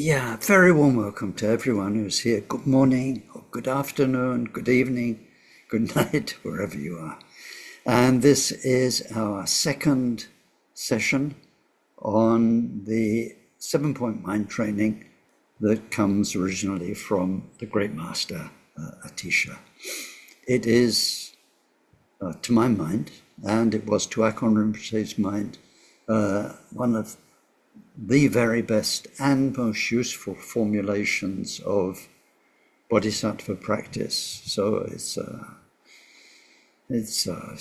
Yeah, very warm welcome to everyone who's here. Good morning, or good afternoon, good evening, good night, wherever you are. And this is our second session on the 7-point mind training that comes originally from the great master, Atisha. It is, to my mind, and it was to Akon Rinpoche's mind, one of the very best and most useful formulations of bodhisattva practice. So it's a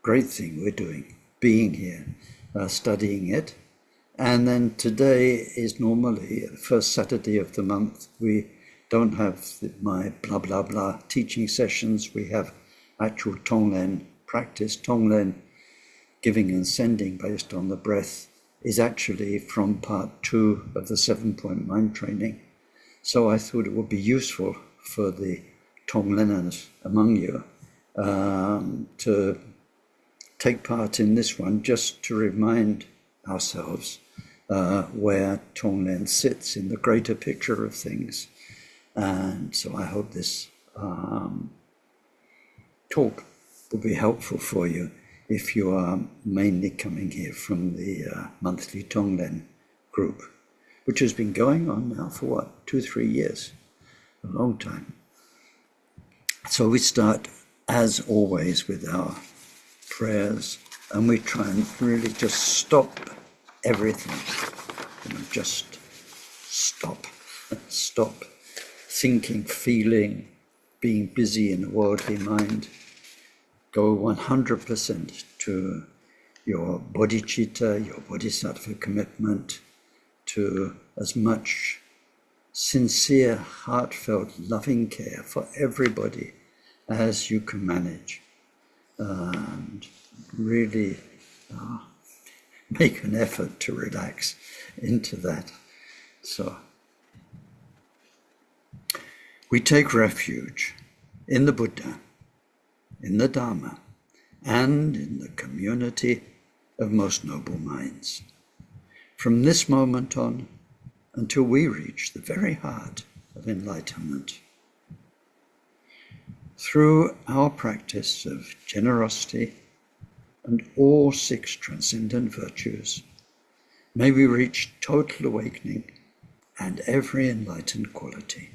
great thing we're doing, being here, studying it. And then today is normally the first Saturday of the month. We don't have my blah, blah, blah teaching sessions. We have actual Tonglen practice. Tonglen, giving and sending based on the breath, is actually from part 2 of the 7-point mind training. So I thought it would be useful for the Tongleners among you to take part in this one, just to remind ourselves where Tonglen sits in the greater picture of things. And so I hope this talk will be helpful for you if you are mainly coming here from the monthly Tonglen group, which has been going on now for 2-3 years, a long time. So we start, as always, with our prayers, and we try and really just stop everything, just stop thinking, feeling, being busy in a worldly mind. Go 100% to your bodhicitta, your bodhisattva commitment, to as much sincere, heartfelt, loving care for everybody as you can manage. And really make an effort to relax into that. So we take refuge in the Buddha, in the Dharma, and in the community of most noble minds. From this moment on, until we reach the very heart of enlightenment, through our practice of generosity and all 6 transcendent virtues, may we reach total awakening and every enlightened quality,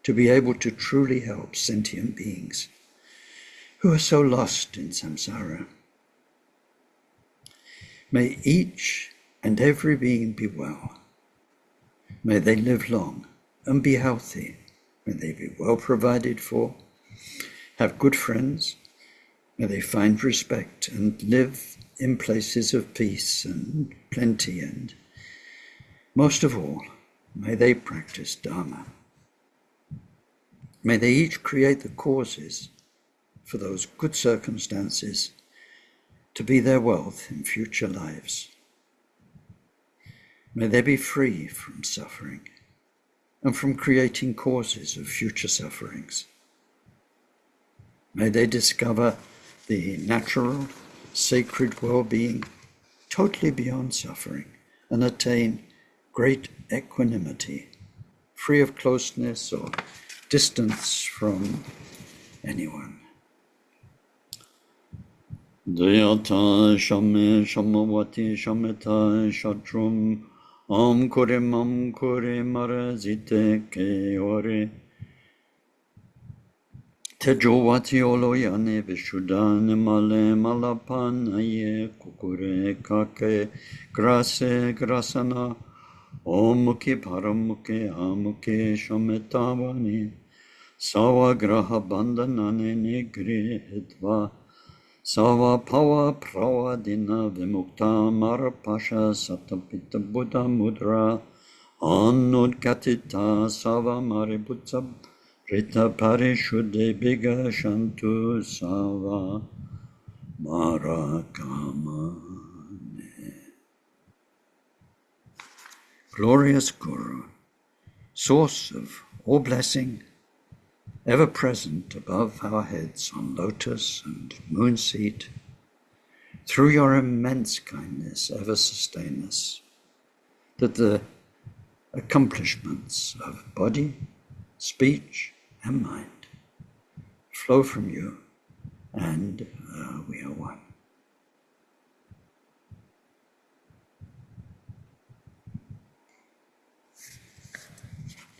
to be able to truly help sentient beings who are so lost in samsara. May each and every being be well. May they live long and be healthy. May they be well provided for, have good friends. May they find respect and live in places of peace and plenty, and most of all, may they practice Dharma. May they each create the causes for those good circumstances to be their wealth in future lives. May they be free from suffering and from creating causes of future sufferings. May they discover the natural, sacred well-being totally beyond suffering and attain great equanimity, free of closeness or distance from anyone. Dayata shame shamavati shameta shatrum am kore marazite ke ore tejovati oloyane vishuddhane male malapanaye kukure kake grase grasana omuke paramuke amuke shametavani savagraha bandhanane nigrihitva Sava Pava Pravadina Vimukta Marapasha Satapita Buddha Mudra Anudgatita Sava Maributsa Rita Parishuddhe Biga Shantu Sava Marakamane. Glorious Guru, source of all blessing, ever present above our heads on lotus and moon seat, through your immense kindness ever sustain us. that the accomplishments of body, speech, and mind flow from you, and we are one.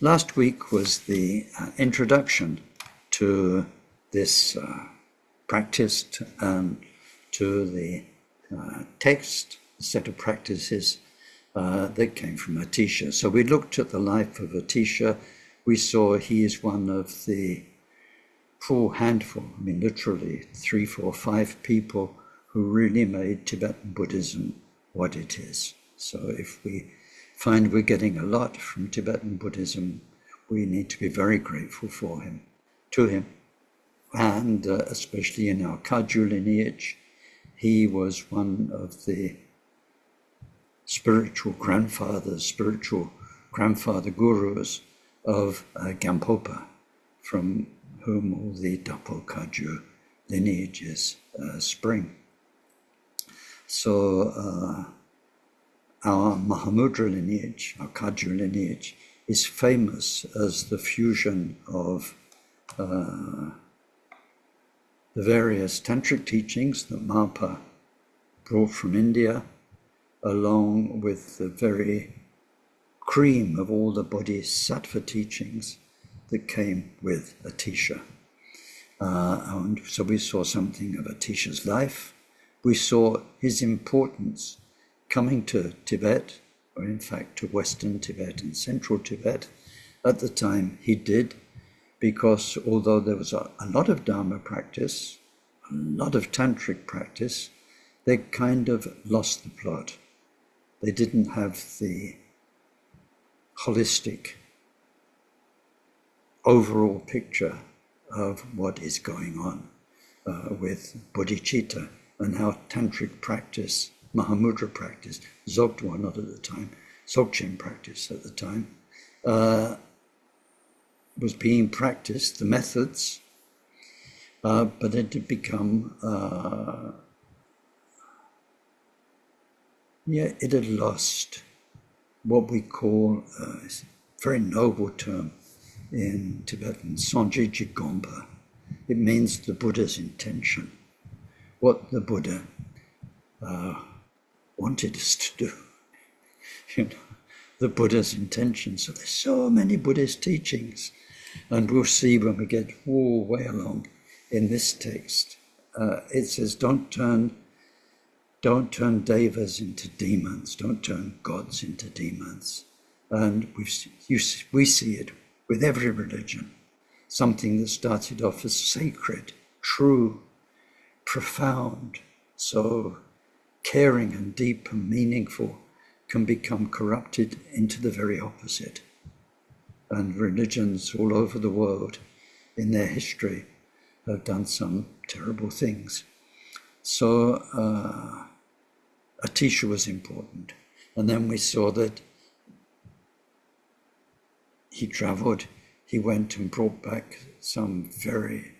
Last week was the introduction to this practice and to the text, the set of practices that came from Atisha. So we looked at the life of Atisha. We saw he is one of the full handful, I mean literally 3, 4, 5 people who really made Tibetan Buddhism what it is. So if we find we're getting a lot from Tibetan Buddhism, we need to be very grateful to him. And especially in our Kagyu lineage, he was one of the spiritual grandfather gurus of Gampopa, from whom all the Dapo Kagyu lineages spring. So our Mahamudra lineage, our Kagyu lineage, is famous as the fusion of the various tantric teachings that Mapa brought from India, along with the very cream of all the bodhisattva teachings that came with Atisha. And so we saw something of Atisha's life. We saw his importance coming to Tibet, or in fact to Western Tibet and Central Tibet. At the time he did, because although there was a lot of Dharma practice, a lot of tantric practice, they kind of lost the plot. They didn't have the holistic overall picture of what is going on with bodhicitta and how tantric practice, Mahamudra practice, Dzogchen not at the time, Dzogchen practice at the time, was being practiced, the methods, but it had become, it had lost what we call a very noble term in Tibetan, Sonje Jigompa. It means the Buddha's intention, what the Buddha wanted us to do, the Buddha's intention. So there's so many Buddhist teachings, and we'll see when we get way along in this text. It says, don't turn devas into demons, don't turn gods into demons. And we see it with every religion. Something that started off as sacred, true, profound, so caring and deep and meaningful, can become corrupted into the very opposite. And religions all over the world in their history have done some terrible things. So Atisha was important. And then we saw that he traveled, he went and brought back some very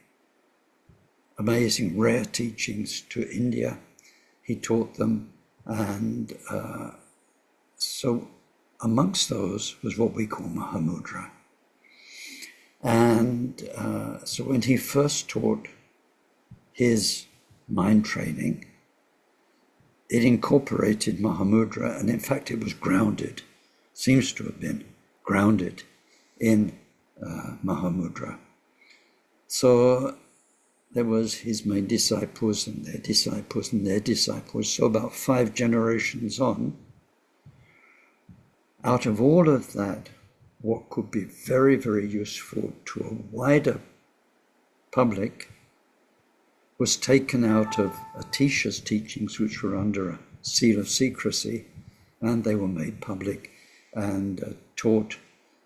amazing, rare teachings to India. He taught them, and so amongst those was what we call Mahamudra. And so when he first taught his mind training, it incorporated Mahamudra, and in fact it was grounded, seems to have been grounded in Mahamudra. So there was his main disciples and their disciples and their disciples. So about 5 generations on, out of all of that, what could be very, very useful to a wider public was taken out of Atisha's teachings, which were under a seal of secrecy, and they were made public and taught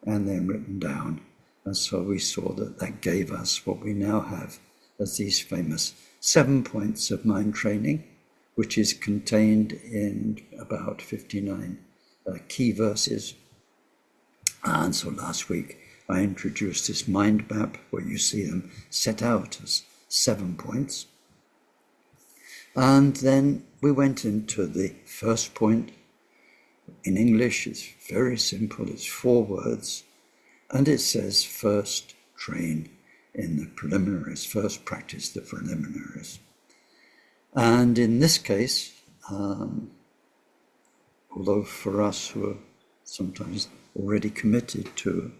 and then written down. And so we saw that that gave us what we now have as these famous 7 points of mind training, which is contained in about 59 key verses. And so last week I introduced this mind map where you see them set out as 7 points. And then we went into the first point, In English, it's very simple. It's 4 words. And it says, first train in the preliminaries, first practice the preliminaries. And in this case, although for us who are sometimes already committed to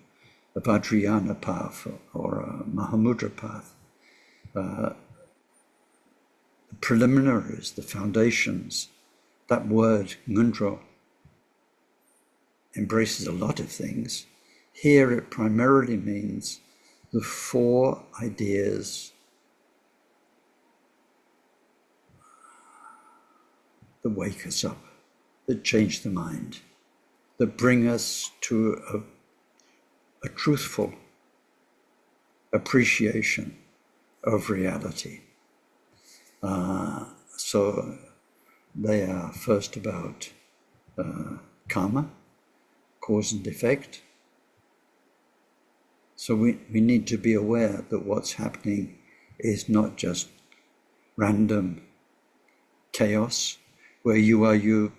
a Vajrayana path or a Mahamudra path, the preliminaries, the foundations, that word, ngundro, embraces a lot of things. Here it primarily means the 4 ideas that wake us up, that change the mind, that bring us to a truthful appreciation of reality. So they are first about karma, cause and effect. So we need to be aware that what's happening is not just random chaos, where you are you,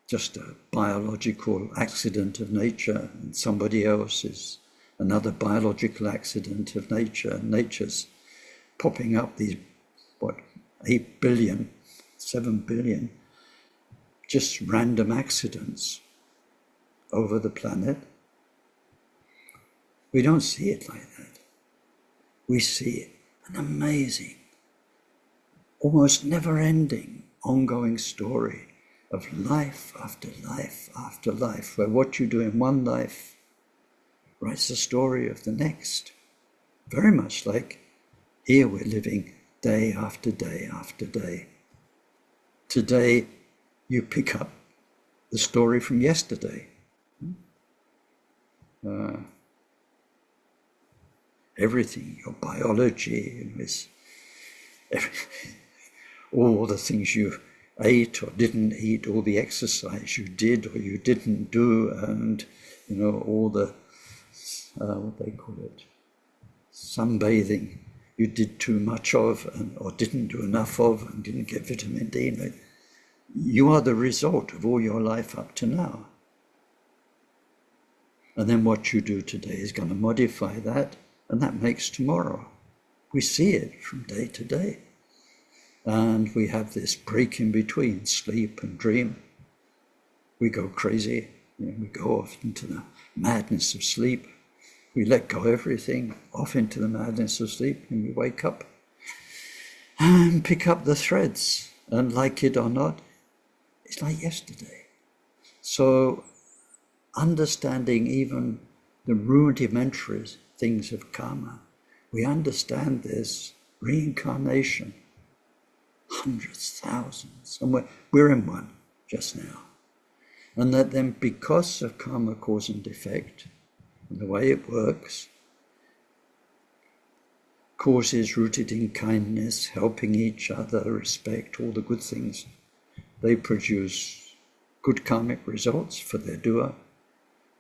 just a biological accident of nature, and somebody else is another biological accident of nature, and nature's popping up these, 8 billion, 7 billion, just random accidents over the planet. We don't see it like that. We see an amazing, almost never-ending, ongoing story of life after life after life, where what you do in one life writes the story of the next. Very much like here we're living day after day after day. Today you pick up the story from yesterday. Everything, your biology, all the things you ate or didn't eat, all the exercise you did or you didn't do, and all the what they call it, sunbathing you did too much of, or didn't do enough of, and didn't get vitamin D. You are the result of all your life up to now. And then what you do today is going to modify that, and that makes tomorrow. We see it from day to day. And we have this break in between sleep and dream. We go crazy. We go off into the madness of sleep. We let go of everything, off into the madness of sleep, and we wake up and pick up the threads. And like it or not, it's like yesterday. So understanding even the rudimentary things of karma, we understand this reincarnation, hundreds, thousands, and we're in one just now. And that then because of karma, cause and effect, and the way it works, cause is rooted in kindness, helping each other, respect, all the good things. They produce good karmic results for their doer.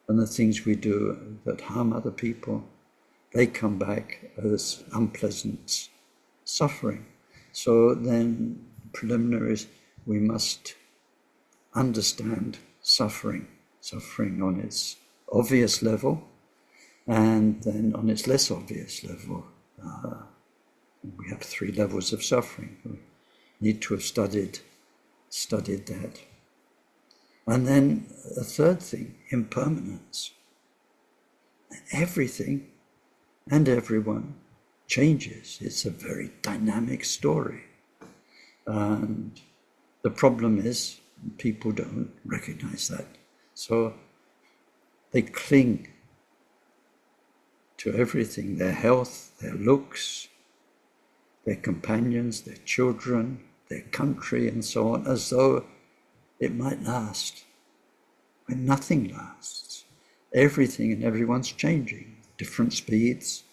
And the things we do that harm other people, they come back as unpleasant suffering. So then, preliminaries, we must understand suffering on its obvious level, and then on its less obvious level. We have 3 levels of suffering. We need to have studied that. And then a third thing, impermanence. Everything and everyone changes. It's a very dynamic story. And the problem is people don't recognize that. So they cling to everything, their health, their looks, their companions, their children, their country, and so on, as though it might last, when nothing lasts. Everything and everyone's changing, different speeds.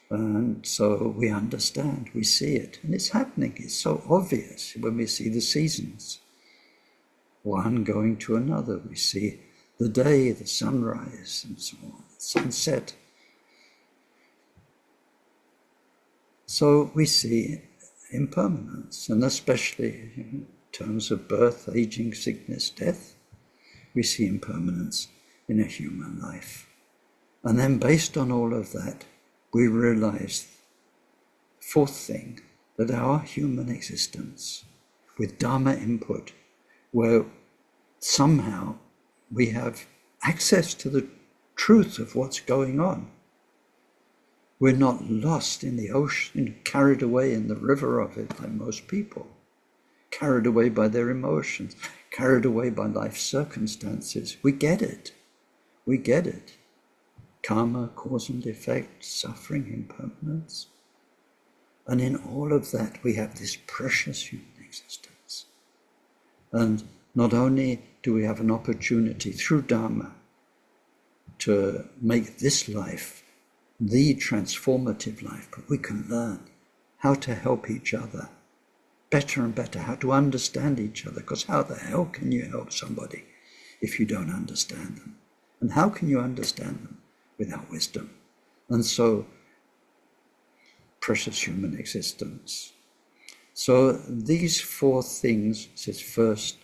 And so we understand, we see it, and it's happening. It's so obvious when we see the seasons, one going to another. We see the day, the sunrise, and so on, sunset. So we see impermanence, and especially in terms of birth, aging, sickness, death, we see impermanence in a human life. And then based on all of that, we realize, fourth thing, that our human existence, with Dharma input, where somehow we have access to the truth of what's going on. We're not lost in the ocean, carried away in the river of it like most people, carried away by their emotions, carried away by life circumstances. We get it. We get it. Karma, cause and effect, suffering, impermanence. And in all of that, we have this precious human existence. And not only do we have an opportunity through Dharma to make this life the transformative life, but we can learn how to help each other better and better, how to understand each other, because how the hell can you help somebody if you don't understand them? And how can you understand them without wisdom? And so, precious human existence. So these four things, says first,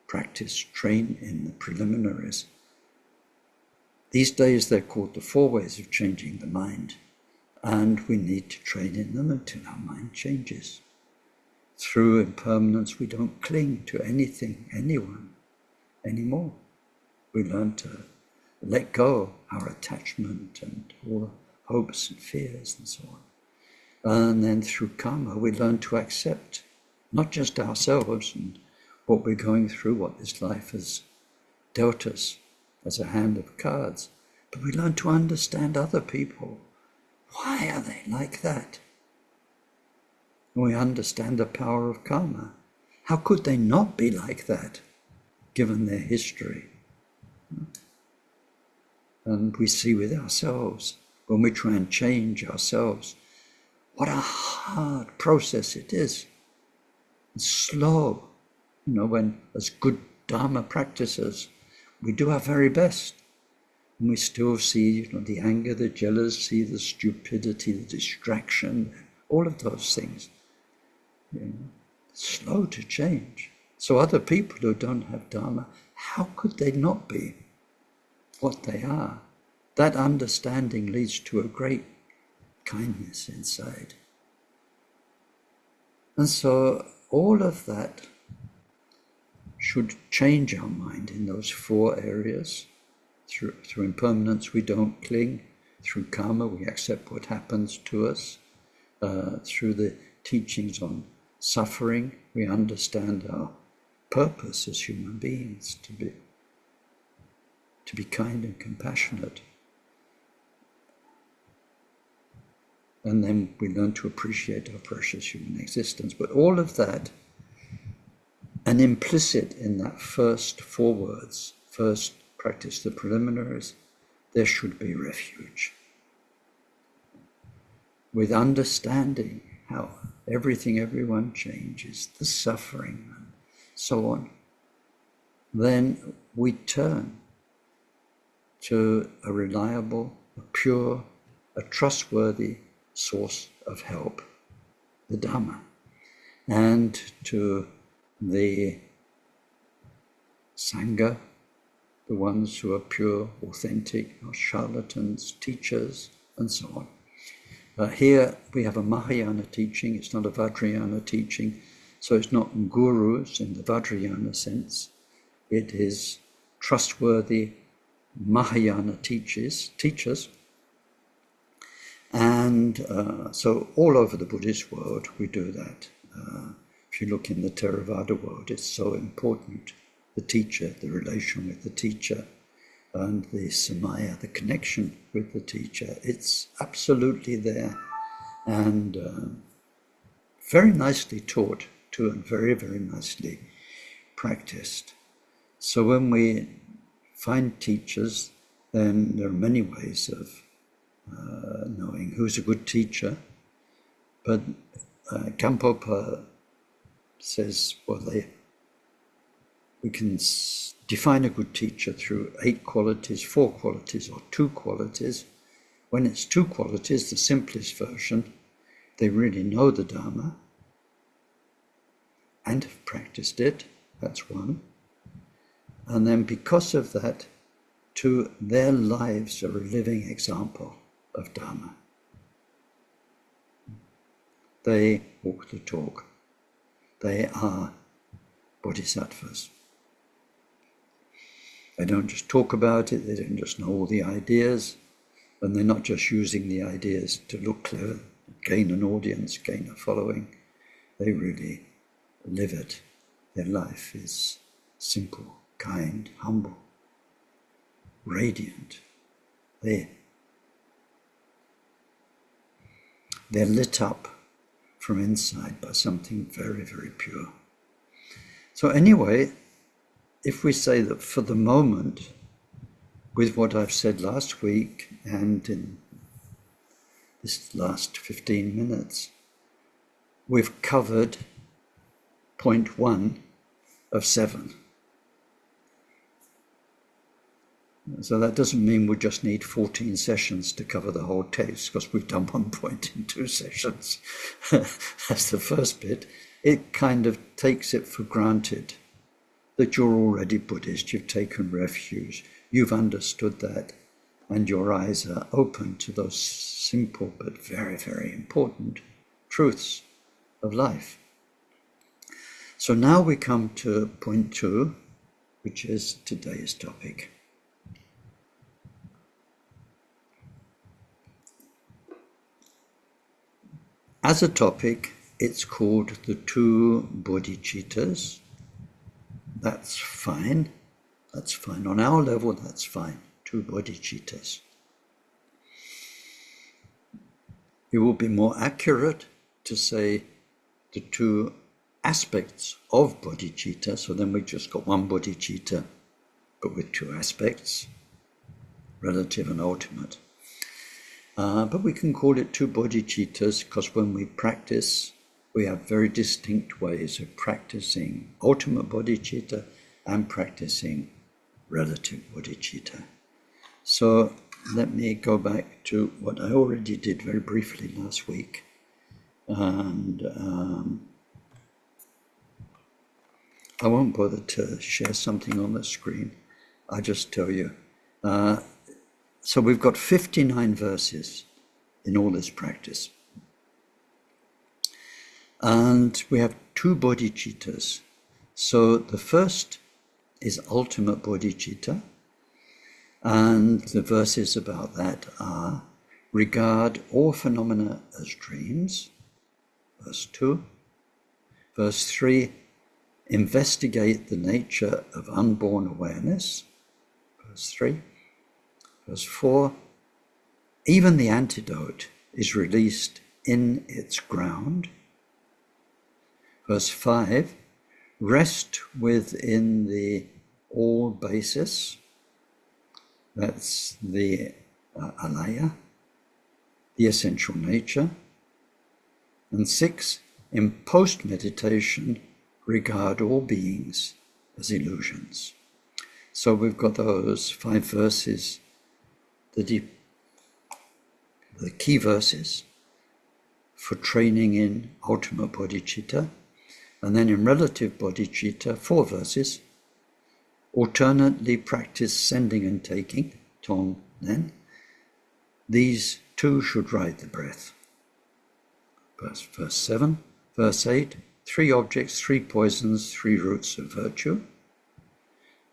practice, train in the preliminaries. These days they're called the 4 ways of changing the mind, and we need to train in them until our mind changes. Through impermanence, we don't cling to anything, anyone, anymore. We learn to let go our attachment and all the hopes and fears and so on. And then through karma, we learn to accept not just ourselves and what we're going through, what this life has dealt us as a hand of cards, but we learn to understand other people. Why are they like that? And we understand the power of karma. How could they not be like that, given their history? And we see with ourselves, when we try and change ourselves, what a hard process it is. It's slow. When as good Dharma practices, we do our very best. And we still see the anger, the jealousy, the stupidity, the distraction, all of those things. Slow to change. So other people who don't have Dharma, how could they not be what they are? That understanding leads to a great kindness inside. And so all of that should change our mind in those 4 areas. Through impermanence, we don't cling. Through karma, we accept what happens to us. Through the teachings on suffering, we understand our purpose as human beings, to be kind and compassionate. And then we learn to appreciate our precious human existence. But all of that, and implicit in that first 4 words, first, practice the preliminaries, there should be refuge. With understanding how everyone changes, the suffering and so on, then we turn to a reliable, a pure, a trustworthy source of help, the Dhamma, and to the Sangha, the ones who are pure, authentic, not charlatans, teachers, and so on. Here we have a Mahayana teaching, it's not a Vajrayana teaching, so it's not gurus in the Vajrayana sense. It is trustworthy Mahayana teachers. And so all over the Buddhist world we do that. If you look in the Theravada world, it's so important. The teacher, the relation with the teacher, and the samaya, the connection with the teacher, it's absolutely there, and very nicely taught too, and very, very nicely practiced. So when we find teachers, then there are many ways of knowing who's a good teacher, but Gampopa says, we can define a good teacher through 8 qualities, 4 qualities, or 2 qualities. When it's 2 qualities, the simplest version, they really know the Dharma, and have practiced it. That's one. And then because of that, two, their lives are a living example of Dharma. They walk the talk. They are bodhisattvas. They don't just talk about it, they don't just know all the ideas, and they're not just using the ideas to look clever, gain an audience, gain a following. They really live it. Their life is simple, kind, humble, radiant. They're lit up from inside by something very, very pure. So anyway, if we say that for the moment, with what I've said last week and in this last 15 minutes, we've covered point 1 of 7. So that doesn't mean we just need 14 sessions to cover the whole text, because we've done 1 point in 2 sessions. That's the first bit. It kind of takes it for granted that you're already Buddhist, you've taken refuge, you've understood that, and your eyes are open to those simple but very, very important truths of life. So now we come to point 2, which is today's topic. As a topic, it's called the 2 bodhicittas. That's fine. That's fine. On our level, that's fine. 2 bodhicittas. It will be more accurate to say the 2 aspects of bodhicitta. So then we just got 1 bodhicitta, but with 2 aspects, relative and ultimate. But we can call it 2 bodhicittas because when we practice, we have very distinct ways of practicing ultimate bodhicitta and practicing relative bodhicitta. So let me go back to what I already did very briefly last week. And I won't bother to share something on the screen. I'll just tell you. So we've got 59 verses in all this practice. And we have 2 bodhicittas. So the first is ultimate bodhicitta. And the verses about that are, regard all phenomena as dreams, verse 2. Verse 3, investigate the nature of unborn awareness, verse 3. Verse 4, even the antidote is released in its ground. Verse 5, rest within the all basis, that's the alaya, the essential nature. And 6, in post-meditation, regard all beings as illusions. So we've got those 5 verses, the key verses for training in ultimate bodhicitta, and then in relative bodhicitta, 4 verses. Alternately practice sending and taking, tong len. These 2 should ride the breath. Verse 7, verse 8, 3 objects, 3 poisons, 3 roots of virtue.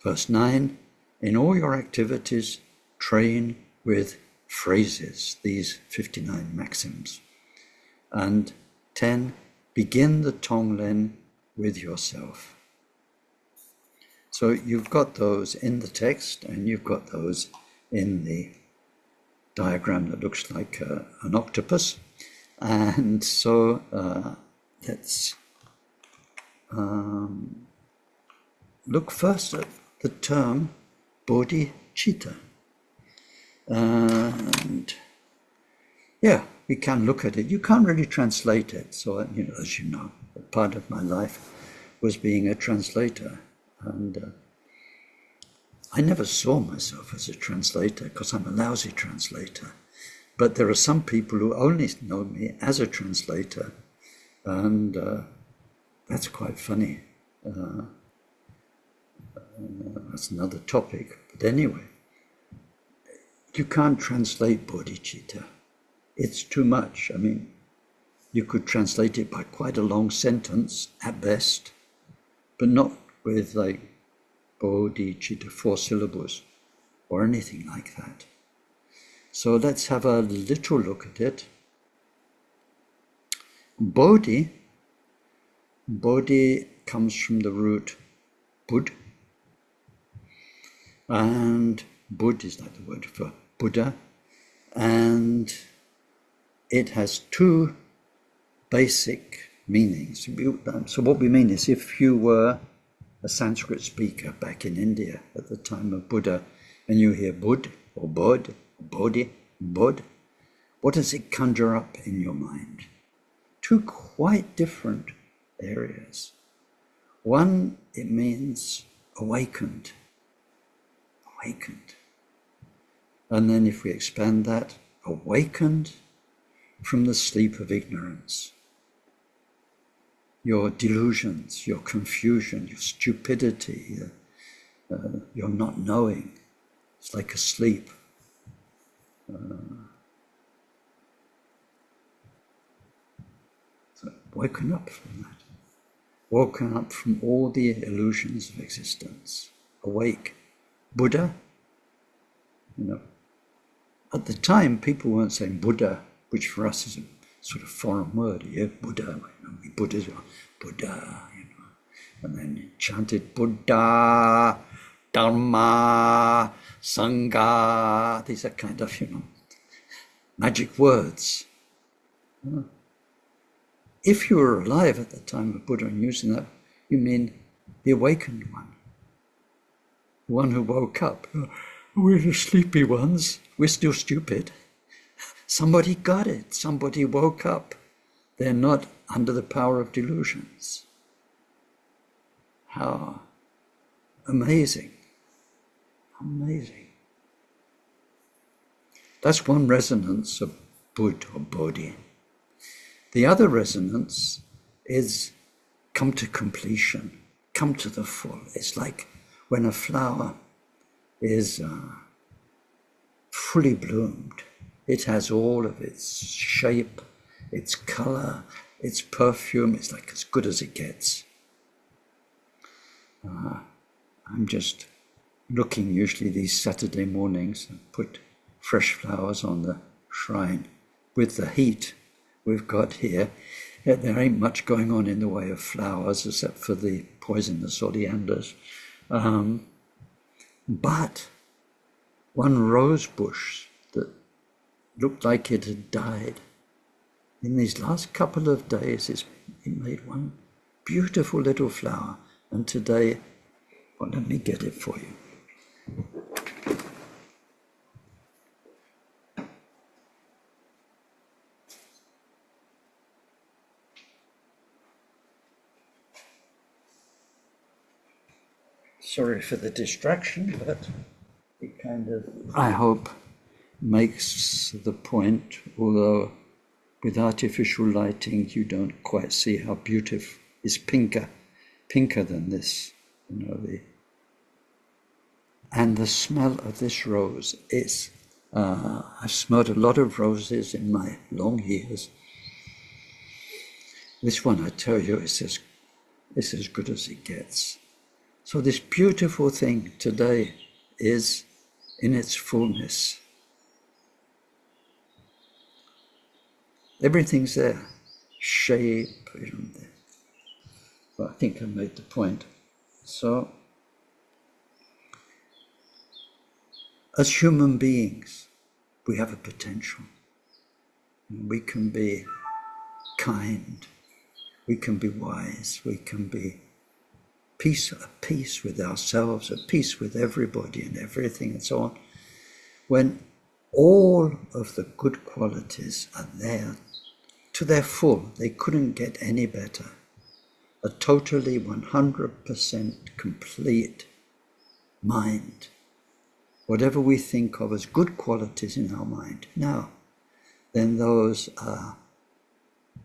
Verse 9, in all your activities, train with phrases, these 59 maxims. And 10, begin the tonglen with yourself. So you've got those in the text and you've got those in the diagram that looks like an octopus. And so let's look first at the term bodhicitta. And yeah, we can look at it. You can't really translate it. So, as you know, part of my life was being a translator. And I never saw myself as a translator because I'm a lousy translator. But there are some people who only know me as a translator, and That's quite funny. That's another topic. But anyway, you can't translate bodhicitta. It's too much. I mean, you could translate it by quite a long sentence at best, but not with like bodhicitta, 4 syllables, or anything like that. So let's have a little look at it. Bodhi comes from the root bud, and bud is like the word for Buddha, and it has 2 basic meanings. So what we mean is, if you were a Sanskrit speaker back in India at the time of Buddha, and you hear Bud or Bod, or Bodhi, Bod, what does it conjure up in your mind? 2 quite different areas. One, it means awakened. And then if we expand that, awakened from the sleep of ignorance. Your delusions, your confusion, your stupidity, your not knowing. It's like a sleep. So woken up from that. Woken up from all the illusions of existence. Awake. Buddha, at the time people weren't saying Buddha, which for us is a sort of foreign word. Yeah, Buddha, Buddha, and then chanted Buddha, Dharma, Sangha. These are kind of, magic words. If you were alive at the time of Buddha and using that, you mean the awakened one. The one who woke up. We're the sleepy ones. We're still stupid. Somebody got it. Somebody woke up. They're not under the power of delusions. How amazing. Amazing. That's one resonance of Bud or Bodhi. The other resonance is come to completion, come to the full. It's like when a flower is fully bloomed. It has all of its shape, its color, its perfume. It's like as good as it gets. I'm just looking usually these Saturday mornings and put fresh flowers on the shrine. With the heat we've got here, there ain't much going on in the way of flowers except for the poisonous oleanders. But one rose bush that looked like it had died, in these last couple of days it made one beautiful little flower. And today, well, let me get it for you. Sorry for the distraction, but it kind of, I hope, makes the point, although with artificial lighting you don't quite see how beautiful. It's pinker than this, and the smell of this rose is, I've smelled a lot of roses in my long years. This one, I tell you, is as good as it gets. So this beautiful thing today is in its fullness. Everything's there. Shape, Well, I think I made the point. So, as human beings, we have a potential. We can be kind. We can be wise. We can be at peace with ourselves, at peace with everybody and everything and so on. When all of the good qualities are there to their full, they couldn't get any better. A totally 100% complete mind. Whatever we think of as good qualities in our mind now, then those are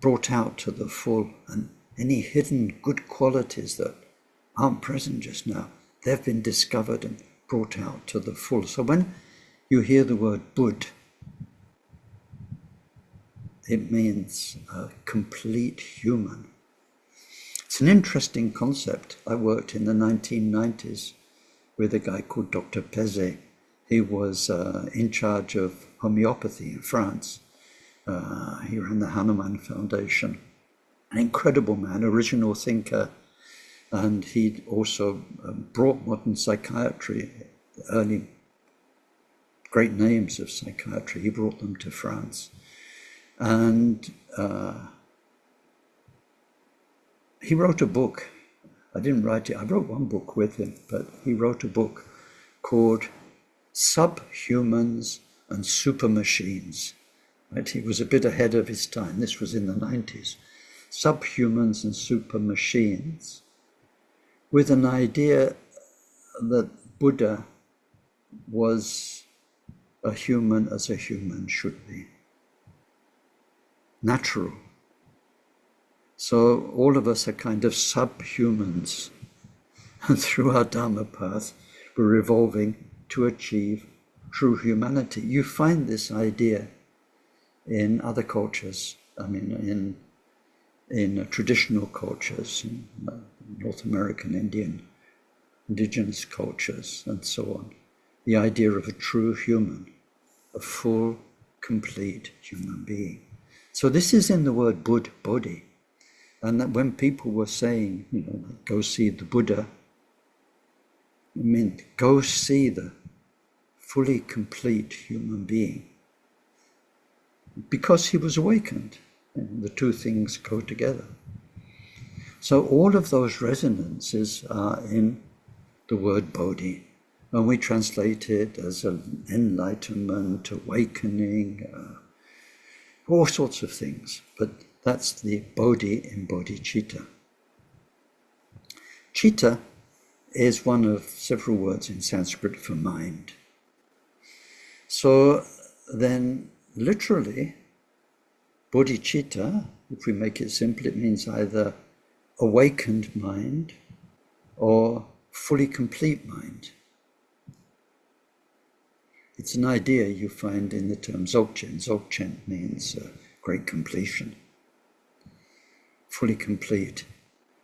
brought out to the full and any hidden good qualities that aren't present just now, they've been discovered and brought out to the full. So when you hear the word Bud, it means a complete human. It's an interesting concept. I worked in the 1990s with a guy called Dr. Pezet. He was in charge of homeopathy in France. He ran the Hahnemann Foundation. An incredible man, original thinker, and he also brought modern psychiatry, the early great names of psychiatry, he brought them to France. And he wrote a book. I didn't write it, I wrote one book with him, but he wrote a book called Subhumans and Super Machines. Right? He was a bit ahead of his time. This was in the 90s. Subhumans and Super Machines, with an idea that Buddha was a human as a human should be. Natural. So all of us are kind of subhumans. And through our Dharma path, we're evolving to achieve true humanity. You find this idea in other cultures, I mean, in traditional cultures, in North American, Indian, indigenous cultures, and so on. The idea of a true human, a full, complete human being. So this is in the word Bud, Bodhi. And that when people were saying, go see the Buddha, it meant go see the fully complete human being. Because he was awakened. And the two things go together. So all of those resonances are in the word Bodhi. And we translate it as an enlightenment, awakening, all sorts of things. But that's the Bodhi in bodhicitta. Citta is one of several words in Sanskrit for mind. So then, literally, bodhicitta, if we make it simple, it means either awakened mind or fully complete mind. It's an idea you find in the term Dzogchen. Dzogchen means great completion. Fully complete.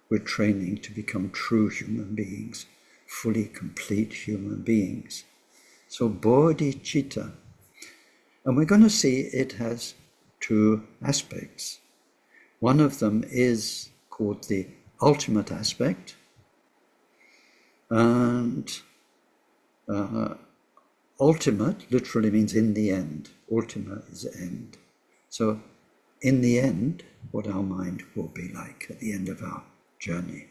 We're training to become true human beings, fully complete human beings. So bodhicitta. And we're going to see it has two aspects. One of them is called the ultimate aspect, and ultimate literally means in the end. Ultima is end. So in the end, what our mind will be like at the end of our journey.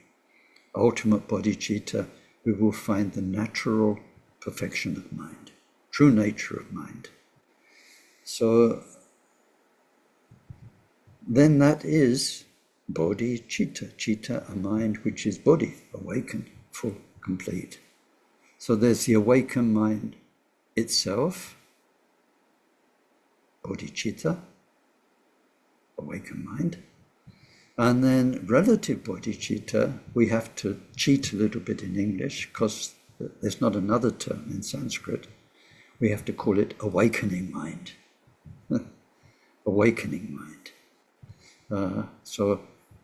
Ultimate bodhicitta, we will find the natural perfection of mind, true nature of mind. So then that is bodhicitta. Citta, a mind which is bodhi, awakened, full, complete. So there's the awakened mind itself, bodhicitta, awakened mind. And then relative bodhicitta, we have to cheat a little bit in English because there's not another term in Sanskrit. We have to call it awakening mind. Awakening mind. So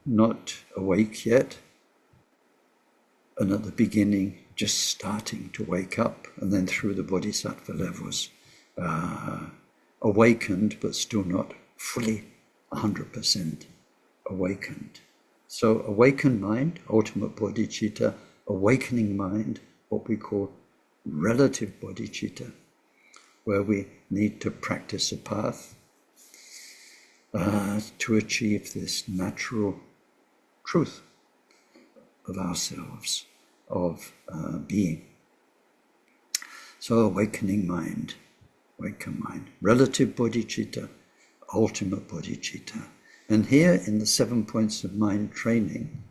not awake yet, and at the beginning just starting to wake up, and then through the bodhisattva levels, awakened but still not fully 100% awakened. So awakened mind, ultimate bodhicitta, awakening mind, what we call relative bodhicitta, where we need to practice a path to achieve this natural truth of ourselves, of being. So awakening mind, awakened mind, relative bodhicitta, ultimate bodhicitta. And here in the 7 points of mind training,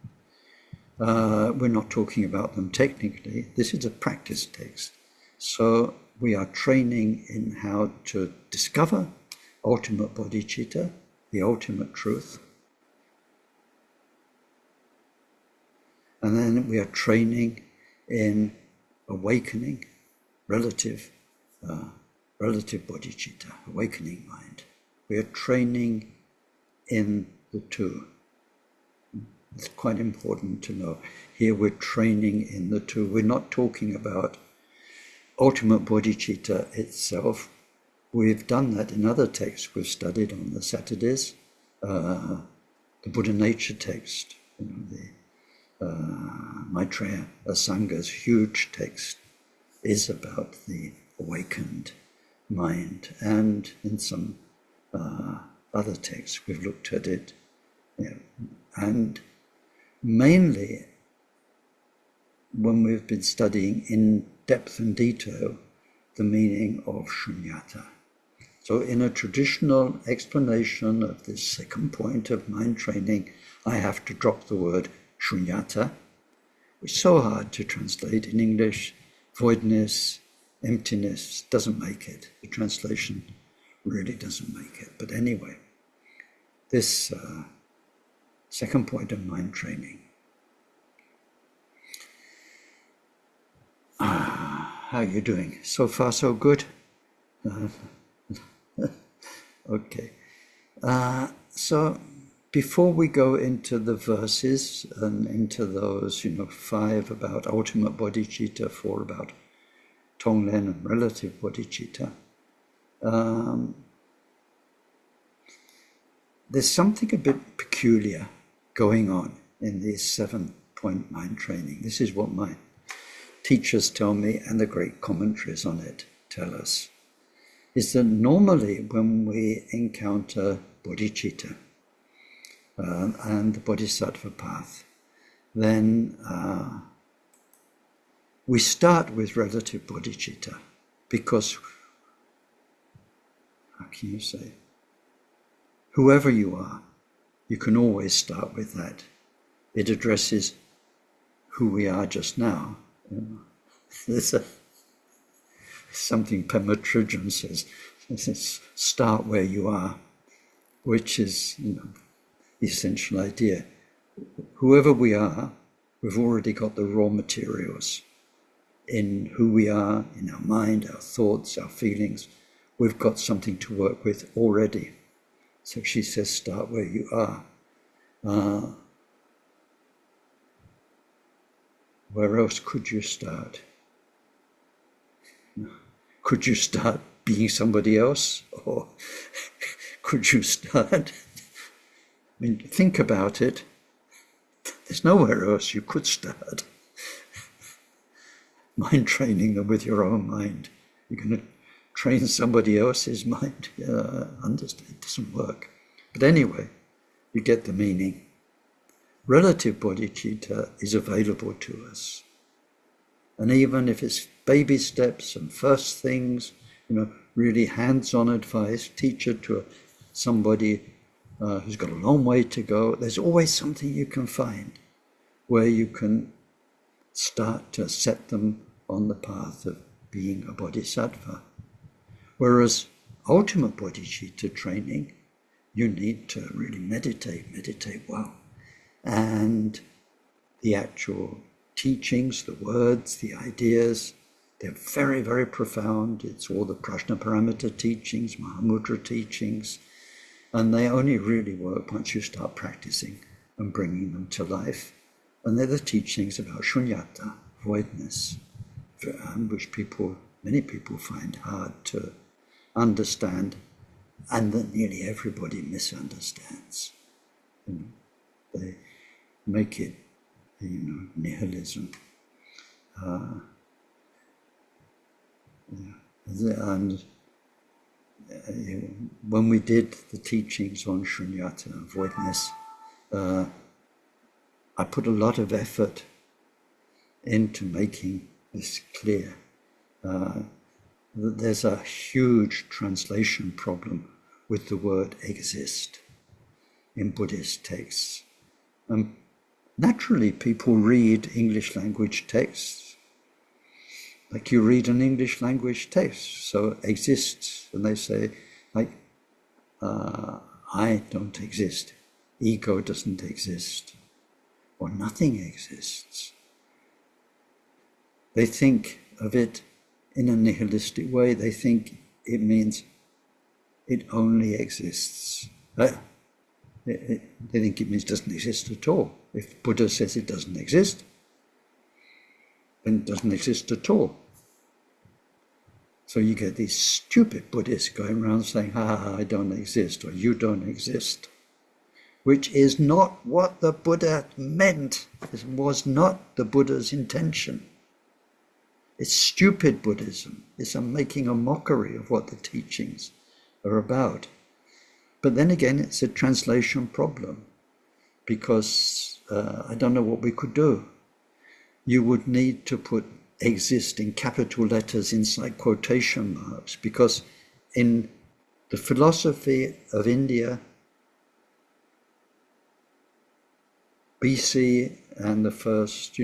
we're not talking about them technically. This is a practice text. So we are training in how to discover ultimate bodhicitta, the ultimate truth, And then we are training in awakening, relative bodhicitta, awakening mind. We are training in the two. It's quite important to know. Here we're training in the two. We're not talking about ultimate bodhicitta itself. We've done that in other texts we've studied on the Saturdays. The Buddha Nature text, the Maitreya Asanga's huge text is about the awakened mind, and in some other texts we've looked at it, and mainly when we've been studying in depth and detail the meaning of shunyata. So in a traditional explanation of this second point of mind training, I have to drop the word shunyata, which is so hard to translate in English. Voidness, emptiness, doesn't make it. The translation really doesn't make it. But anyway, this second point of mind training. How are you doing? So far, so good? Okay. So before we go into the verses and into those, 5 about ultimate bodhicitta, 4 about Tonglen and relative bodhicitta, there's something a bit peculiar going on in this 7-point mind training. This is what my teachers tell me, and the great commentaries on it tell us, is that normally when we encounter bodhicitta and the bodhisattva path, then we start with relative bodhicitta, because, how can you say, whoever you are, you can always start with that. It addresses who we are just now. There's something Pema Chodron says, start where you are, which is the essential idea. Whoever we are, we've already got the raw materials in who we are, in our mind, our thoughts, our feelings. We've got something to work with already. So she says, start where you are. Where else could you start? Could you start being somebody else? Or could you start? Think about it. There's nowhere else you could start. Mind training them with your own mind. You're going to train somebody else's mind. Understand? It doesn't work. But anyway, you get the meaning. Relative bodhicitta is available to us. And even if it's baby steps and first things, really hands-on advice, teacher to somebody who's got a long way to go, there's always something you can find where you can start to set them on the path of being a bodhisattva. Whereas ultimate bodhicitta training, you need to really meditate well. And the actual teachings, the words, the ideas, they're very, very profound. It's all the Prajnaparamita teachings, Mahamudra teachings, and they only really work once you start practicing and bringing them to life. And they're the teachings about shunyata, voidness, which many people find hard to understand, and that nearly everybody misunderstands. They make it, nihilism. And when we did the teachings on shunyata and voidness, I put a lot of effort into making this clear. That there's a huge translation problem with the word exist in Buddhist texts. Naturally, people read English language texts like you read an English language text. So exists, and they say, I don't exist. Ego doesn't exist. or nothing exists. They think of it in a nihilistic way. They think it means it only exists. They think it means it doesn't exist at all. If Buddha says it doesn't exist, then it doesn't exist at all. So you get these stupid Buddhists going around saying, I don't exist, or you don't exist, which is not what the Buddha meant. It was not the Buddha's intention. It's stupid Buddhism. It's making a mockery of what the teachings are about. But then again, it's a translation problem, because I don't know what we could do. You would need to put exist in capital letters inside quotation marks, because in the philosophy of India, BC and the first,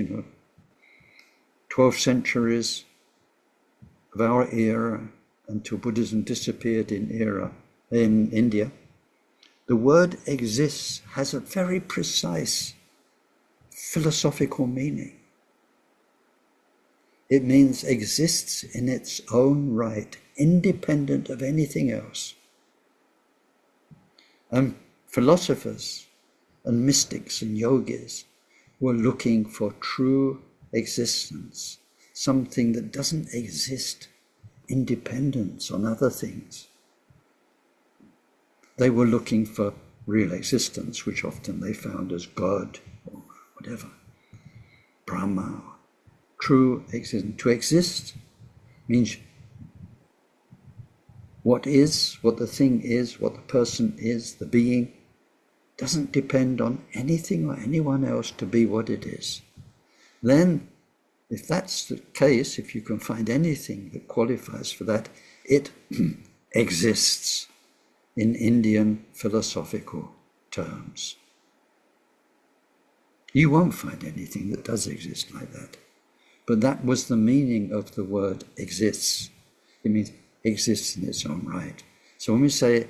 12 centuries of our era until Buddhism disappeared in India, the word exists has a very precise philosophical meaning. It means exists in its own right, independent of anything else. And philosophers and mystics and yogis were looking for true existence, something that doesn't exist independence on other things. They were looking for real existence, which often they found as God or whatever, Brahma. True existence. To exist means what the thing is, what the person is, the being, doesn't depend on anything or anyone else to be what it is. Then, if that's the case, if you can find anything that qualifies for that, it exists in Indian philosophical terms. You won't find anything that does exist like that. But that was the meaning of the word exists. It means exists in its own right. So when we say,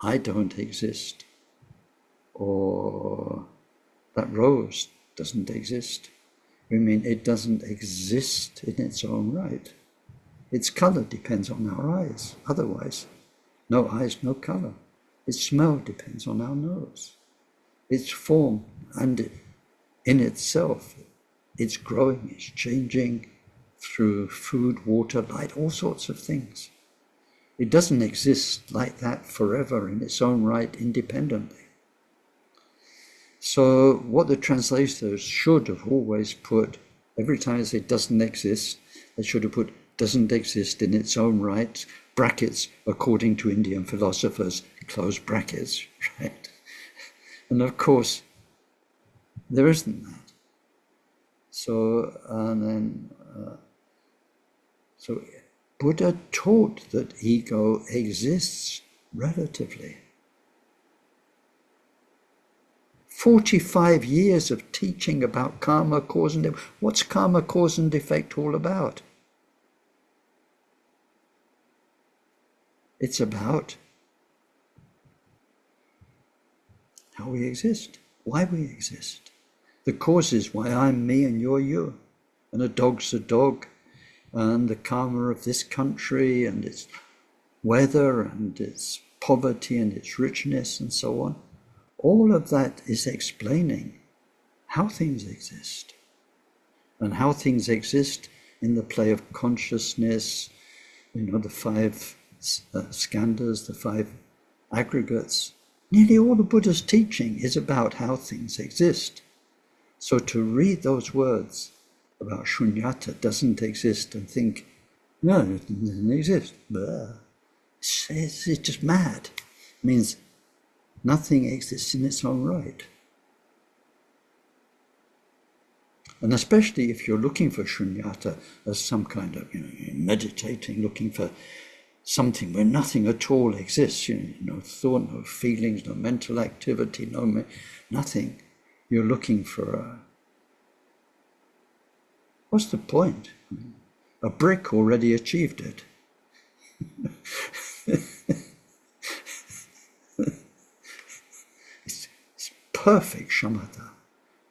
I don't exist, or that rose doesn't exist, we mean it doesn't exist in its own right. Its color depends on our eyes. Otherwise, no eyes, no color. Its smell depends on our nose. Its form and in itself, it's growing, it's changing through food, water, light, all sorts of things. It doesn't exist like that forever in its own right, independently. So what the translators should have always put, every time they say doesn't exist, they should have put doesn't exist in its own right, brackets, according to Indian philosophers, close brackets, right? And of course, there isn't that. So Buddha taught that ego exists relatively. 45 years of teaching about karma, cause and effect. What's karma, cause and effect all about? It's about how we exist, why we exist. The cause is why I'm me and you're you, and a dog's a dog, and the karma of this country and its weather and its poverty and its richness and so on. All of that is explaining how things exist, and how things exist in the play of consciousness, the 5 skandhas, the 5 aggregates. Nearly all the Buddha's teaching is about how things exist. So to read those words about shunyata, doesn't exist, and think, no, it doesn't exist, it's just mad. It means nothing exists in its own right. And especially if you're looking for shunyata as some kind of, meditating, looking for something where nothing at all exists, no thought, no feelings, no mental activity, nothing. You're looking for what's the point? A brick already achieved it. It's perfect shamatha.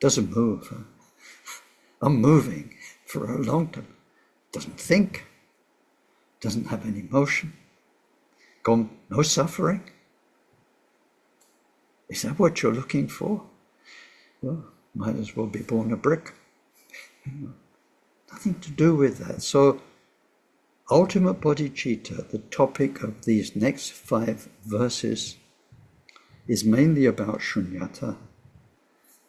doesn't move. Unmoving for a long time. Doesn't think. Doesn't have any motion. No suffering. Is that what you're looking for? Well, might as well be born a brick. Nothing to do with that. So, ultimate bodhicitta, the topic of these next 5 verses, is mainly about shunyata.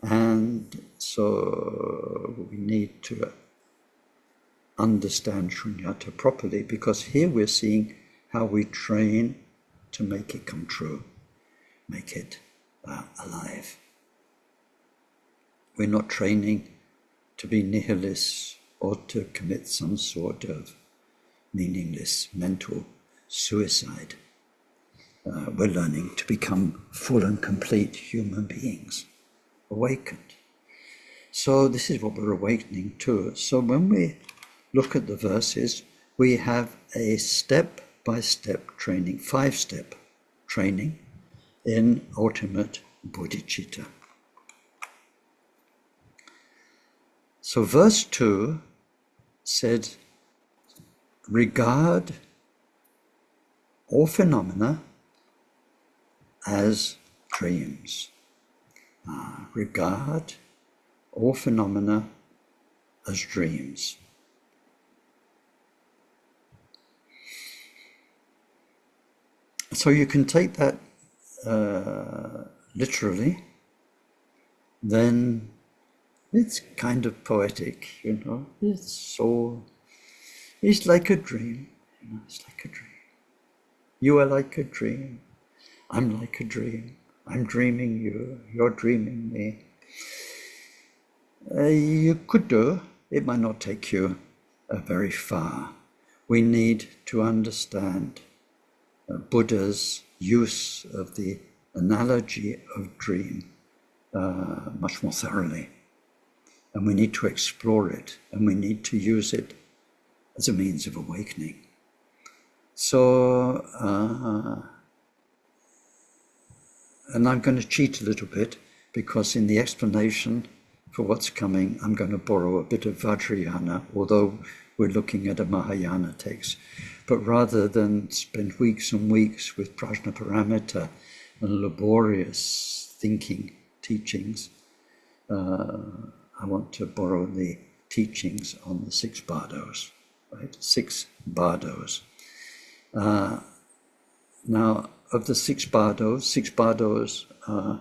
And so we need to understand shunyata properly, because here we're seeing how we train to make it come true, make it alive. We're not training to be nihilists or to commit some sort of meaningless mental suicide. We're learning to become full and complete human beings, awakened. So this is what we're awakening to. So when we look at the verses, we have a step-by-step training, 5-step training in ultimate bodhicitta. So verse 2 said, regard all phenomena as dreams. Regard all phenomena as dreams. So you can take that literally, then it's kind of poetic, It's like a dream, it's like a dream. You are like a dream. I'm like a dream. I'm dreaming you. You're dreaming me. You could do. It might not take you very far. We need to understand Buddha's use of the analogy of dream much more thoroughly. And we need to explore it, and we need to use it as a means of awakening. So, and I'm going to cheat a little bit, because in the explanation for what's coming, I'm going to borrow a bit of Vajrayana, although we're looking at a Mahayana text. But rather than spend weeks and weeks with Prajnaparamita and laborious thinking teachings, I want to borrow the teachings on the 6 bardos, right? 6 bardos. Now, of the 6 bardos are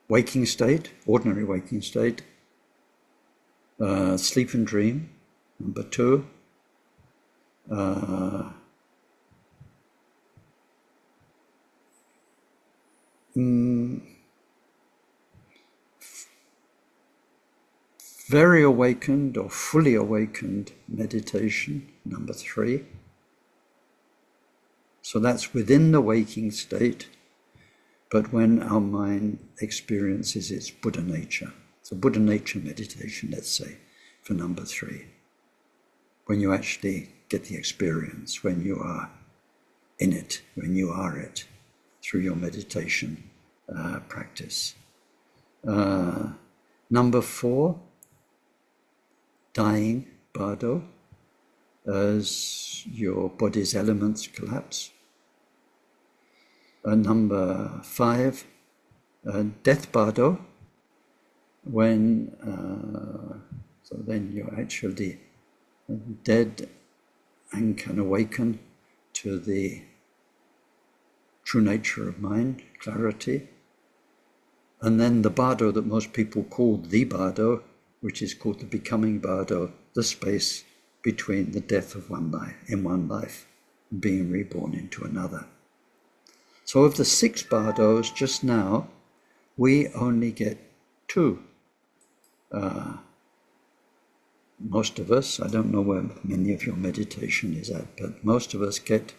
waking state, ordinary waking state, sleep and dream, number 2, very awakened or fully awakened meditation, number 3. So that's within the waking state, but when our mind experiences its Buddha nature. So Buddha nature meditation, let's say, for number 3. When you actually get the experience, when you are in it, when you are it, through your meditation practice. Number 4, dying bardo, as your body's elements collapse. Number 5, death bardo, when so then you're actually dead and can awaken to the true nature of mind, clarity. And then the bardo that most people call the bardo, which is called the becoming bardo, the space between the death of one life, in one life, and being reborn into another. So of the 6 bardos just now, we only get 2. Most of us, I don't know where many of your meditation is at, but most of us get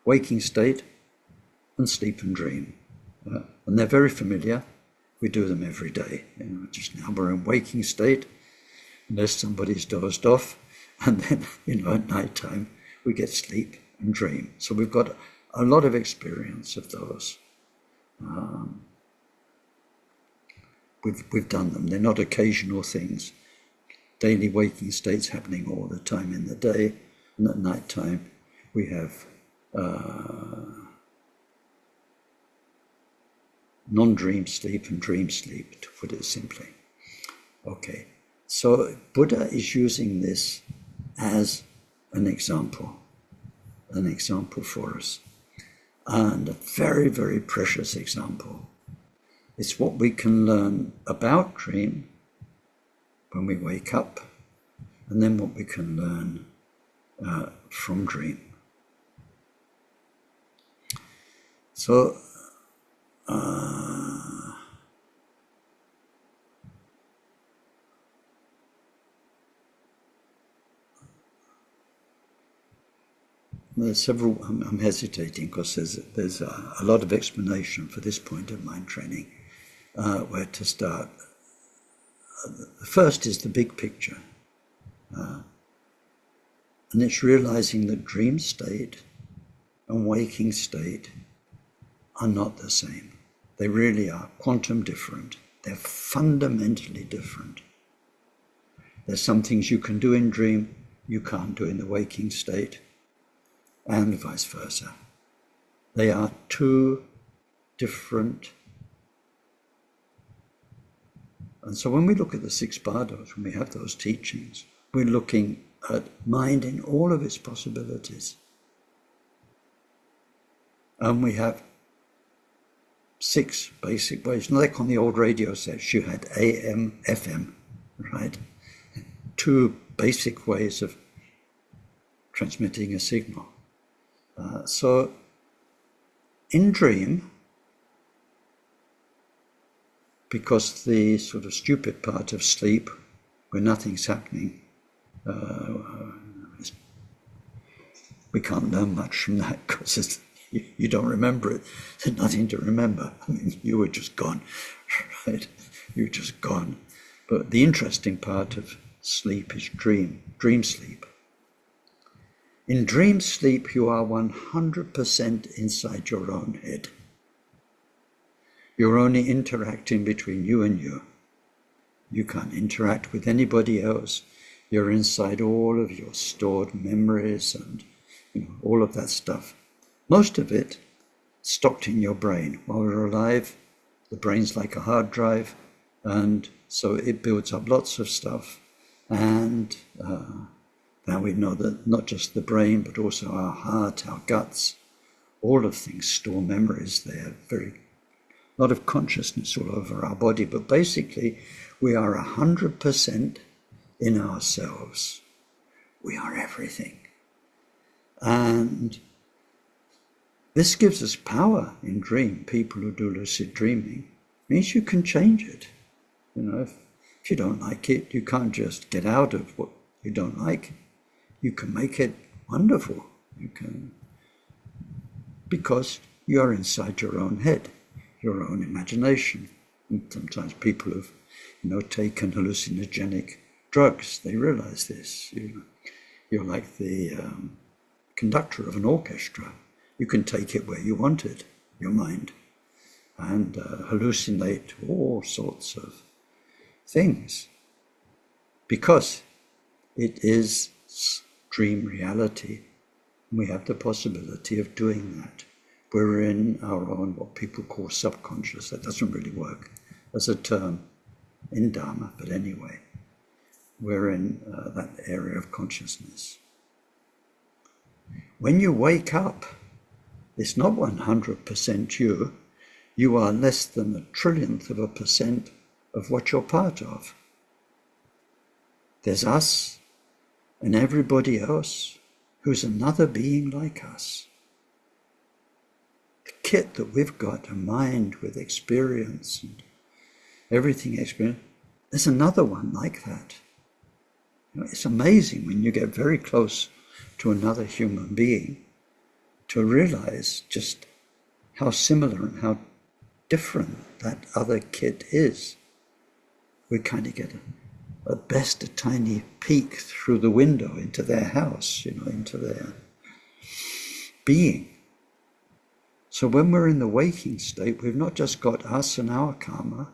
waking state and sleep and dream. And they're very familiar. We do them every day. Just now we're in waking state, unless somebody's dozed off, and then, at night time we get sleep and dream. So we've got a lot of experience of those. we've done them. They're not occasional things. Daily waking states happening all the time in the day, and at night time we have non-dream sleep and dream sleep, to put it simply. Okay, so Buddha is using this as an example for us, and a very, very precious example. It's what we can learn about dream when we wake up, and then what we can learn from dream. So there's several. I'm hesitating because there's a lot of explanation for this point of mind training. Where to start? The first is the big picture, and it's realizing that dream state and waking state are not the same. They really are quantum different. They're fundamentally different. There's some things you can do in dream you can't do in the waking state, and vice versa. They are two different. And so when we look at the six bardos, when we have those teachings, we're looking at mind in all of its possibilities. And we have 6 basic ways. Like on the old radio sets, you had AM, FM, right? 2 basic ways of transmitting a signal. So in dream, because the sort of stupid part of sleep, where nothing's happening, we can't learn much from that because you don't remember it. There's nothing to remember. I mean, you were just gone, right? You were just gone. But the interesting part of sleep is dream sleep. In dream sleep, you are 100% inside your own head. You're only interacting between you and you. You can't interact with anybody else. You're inside all of your stored memories and all of that stuff. Most of it stocked in your brain. While we're alive, the brain's like a hard drive, and so it builds up lots of stuff. And now we know that not just the brain, but also our heart, our guts, all of things store memories there. A lot of consciousness all over our body, but basically we are 100% in ourselves. We are everything. And this gives us power in dream. People who do lucid dreaming, means you can change it. If you don't like it, you can't just get out of what you don't like. You can make it wonderful. You can, because you're inside your own head, your own imagination. And sometimes people have, taken hallucinogenic drugs. They realize this. You're like the conductor of an orchestra. You can take it where you want it, your mind, and hallucinate all sorts of things, because it is dream reality. We have the possibility of doing that. We're in our own, what people call subconscious. That doesn't really work as a term in Dharma, but anyway, we're in that area of consciousness. When you wake up, it's not 100% you. You are less than 1/1,000,000,000% of what you're part of. There's us and everybody else who's another being like us. The kit that we've got, a mind with experience and everything experience, there's another one like that. It's amazing when you get very close to another human being to realize just how similar and how different that other kit is. We kind of get at best a tiny peek through the window into their house, into their being. So when we're in the waking state, we've not just got us and our karma,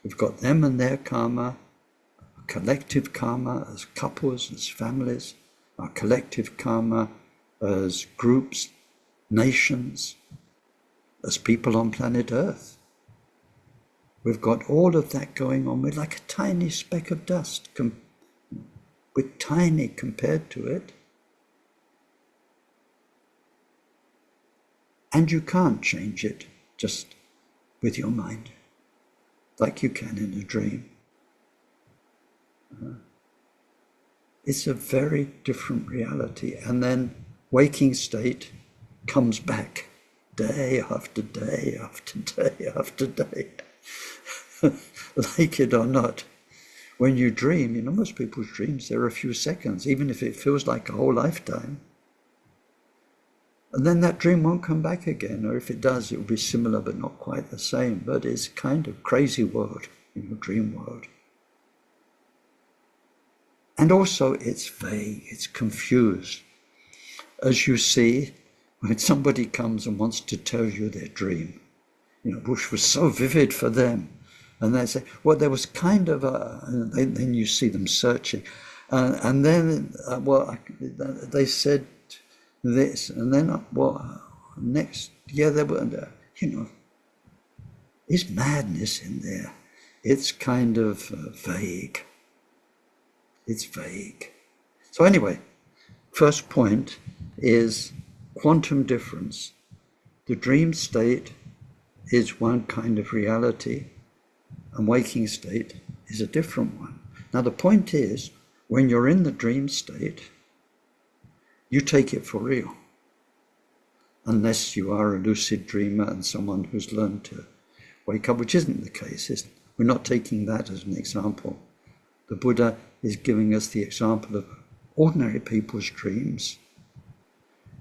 We've got them and their karma, collective karma as couples, as families, our collective karma as groups, nations, as people on planet Earth. We've got all of that going on. We're like a tiny speck of dust. We're tiny compared to it. And you can't change it just with your mind, like you can in a dream. It's a very different reality. And then waking state comes back day after day after day after day. Like it or not. When you dream, most people's dreams, there are a few seconds, even if it feels like a whole lifetime. And then that dream won't come back again, or if it does, it will be similar but not quite the same. But it's kind of crazy world, dream world. And also it's vague, it's confused. As you see, when somebody comes and wants to tell you their dream, which was so vivid for them, and they say, well, there was kind of then you see them searching, and then, they said this, and then, next, there were, is madness in there. It's kind of vague. It's vague. So anyway, first point is quantum difference. The dream state is one kind of reality, and waking state is a different one. Now the point is, when you're in the dream state, you take it for real. Unless you are a lucid dreamer and someone who's learned to wake up, which isn't the case. We're not taking that as an example. The Buddha is giving us the example of ordinary people's dreams,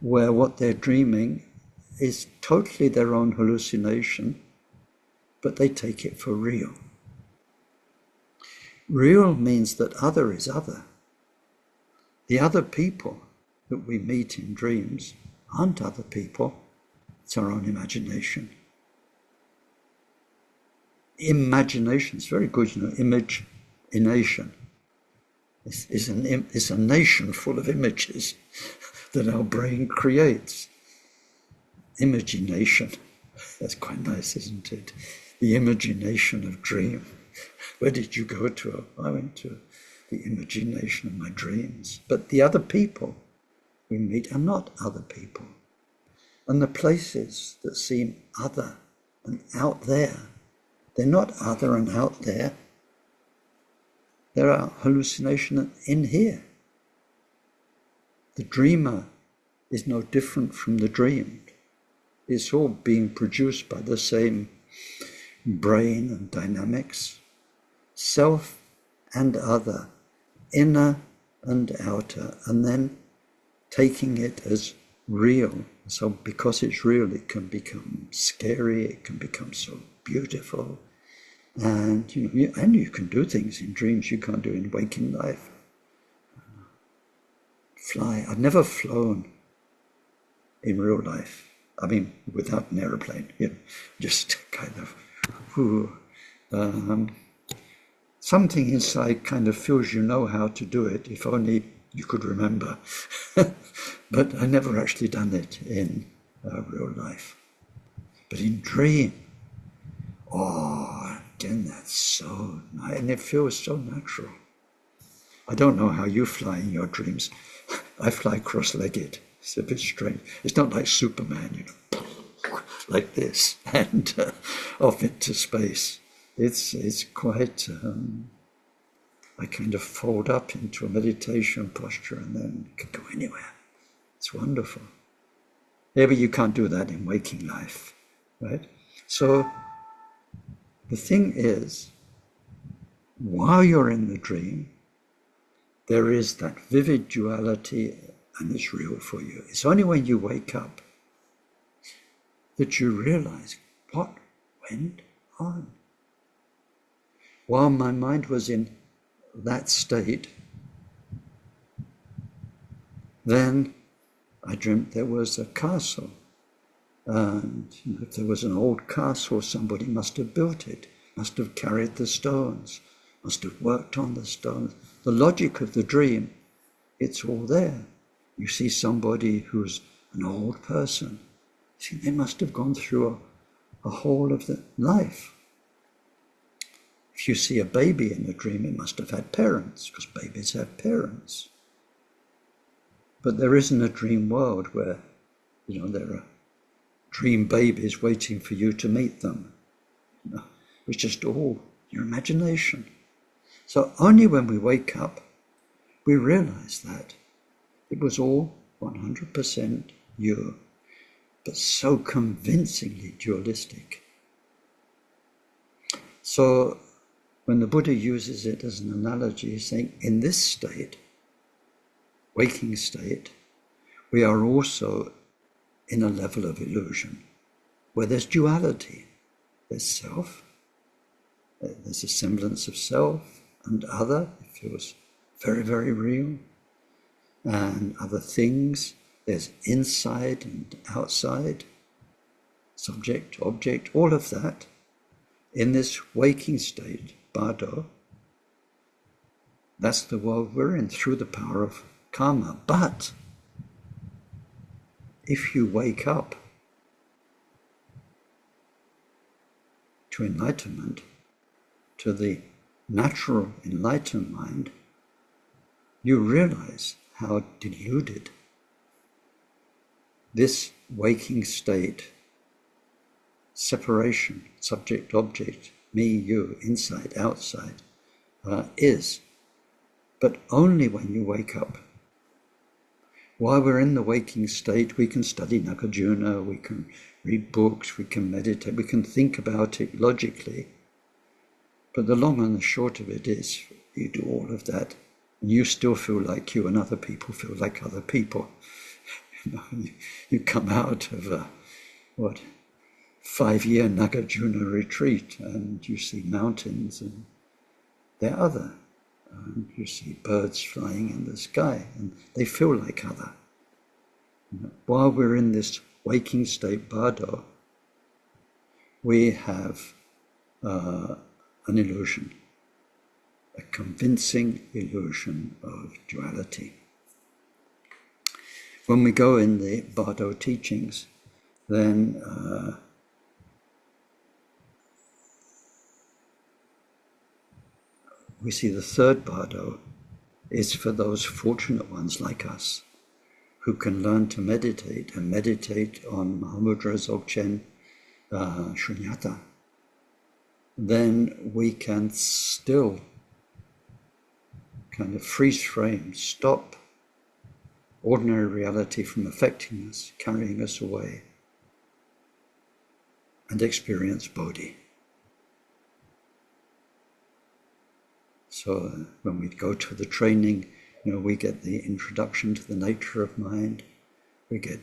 where what they're dreaming is totally their own hallucination, but they take it for real. Real means that other is other. The other people that we meet in dreams aren't other people. It's our own imagination. Imagination is very good, imagination. It's a nation full of images that our brain creates. Imagination. That's quite nice, isn't it? The imagination of dream. Where did you go to? I went to the imagination of my dreams. But the other people we meet are not other people. And the places that seem other and out there, they're not other and out there. There are hallucinations in here. The dreamer is no different from the dreamed. It's all being produced by the same brain and dynamics. Self and other, inner and outer, and then taking it as real. So because it's real, it can become scary, it can become so beautiful. And you can do things in dreams you can't do in waking life. Fly. I've never flown in real life. I mean, without an aeroplane, just kind of, something inside kind of feels you know how to do it, if only you could remember. But I never actually done it in real life. But in dream, again, that's so nice, and it feels so natural. I don't know how you fly in your dreams. I fly cross-legged. It's a bit strange. It's not like Superman, like this, and off into space. It's quite, I kind of fold up into a meditation posture and then can go anywhere. It's wonderful. Yeah, but you can't do that in waking life, right? So the thing is, while you're in the dream, there is that vivid duality and it's real for you. It's only when you wake up that you realize what went on. While my mind was in that state, then I dreamt there was a castle. And if there was an old castle, somebody must have built it. must have carried the stones, must have worked on the stones. The logic of the dream, it's all there. You see somebody who's an old person. See, they must have gone through a whole of the life. If you see a baby in a dream, it must have had parents, because babies have parents. But there isn't a dream world where, there are dream babies waiting for you to meet them. It's just all your imagination. So only when we wake up, we realize that it was all 100% you, but so convincingly dualistic. So when the Buddha uses it as an analogy, he's saying, in this state, waking state, we are also in a level of illusion where there's duality. There's self, there's a semblance of self and other. It feels very, very real. And other things, there's inside and outside, subject, object, all of that. In this waking state, Bardo, that's the world we're in through the power of karma. But if you wake up to enlightenment, to the natural enlightened mind, you realize how deluded this waking state, separation, subject, object, me, you, inside, outside, is. But only when you wake up. While we're in the waking state, we can study Nagarjuna, we can read books, we can meditate, we can think about it logically. But the long and the short of it is, you do all of that, and you still feel like you, and other people feel like other people. You come out of a 5-year Nagarjuna retreat, and you see mountains, and they're other. And you see birds flying in the sky, and they feel like other. While we're in this waking state, Bardo, we have an illusion, a convincing illusion of duality. When we go in the Bardo teachings, then we see the third Bardo is for those fortunate ones like us who can learn to meditate and meditate on Mahamudra, Dzogchen, Shunyata. Then we can still kind of freeze frame, stop ordinary reality from affecting us, carrying us away, and experience Bodhi. So when we go to the training, we get the introduction to the nature of mind. We get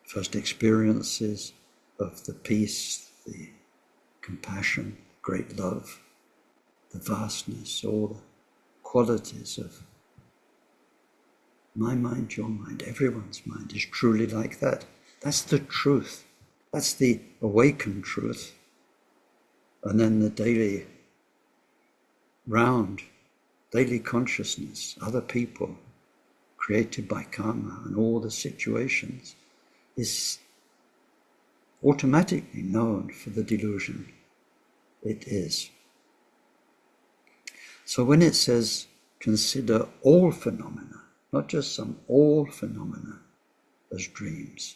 first experiences of the peace, the compassion, great love, the vastness, all the qualities of my mind, your mind, everyone's mind is truly like that. That's the truth. That's the awakened truth. And then the daily round, daily consciousness, other people created by karma and all the situations is automatically known for the delusion it is. So when it says consider all phenomena, not just some, all phenomena as dreams,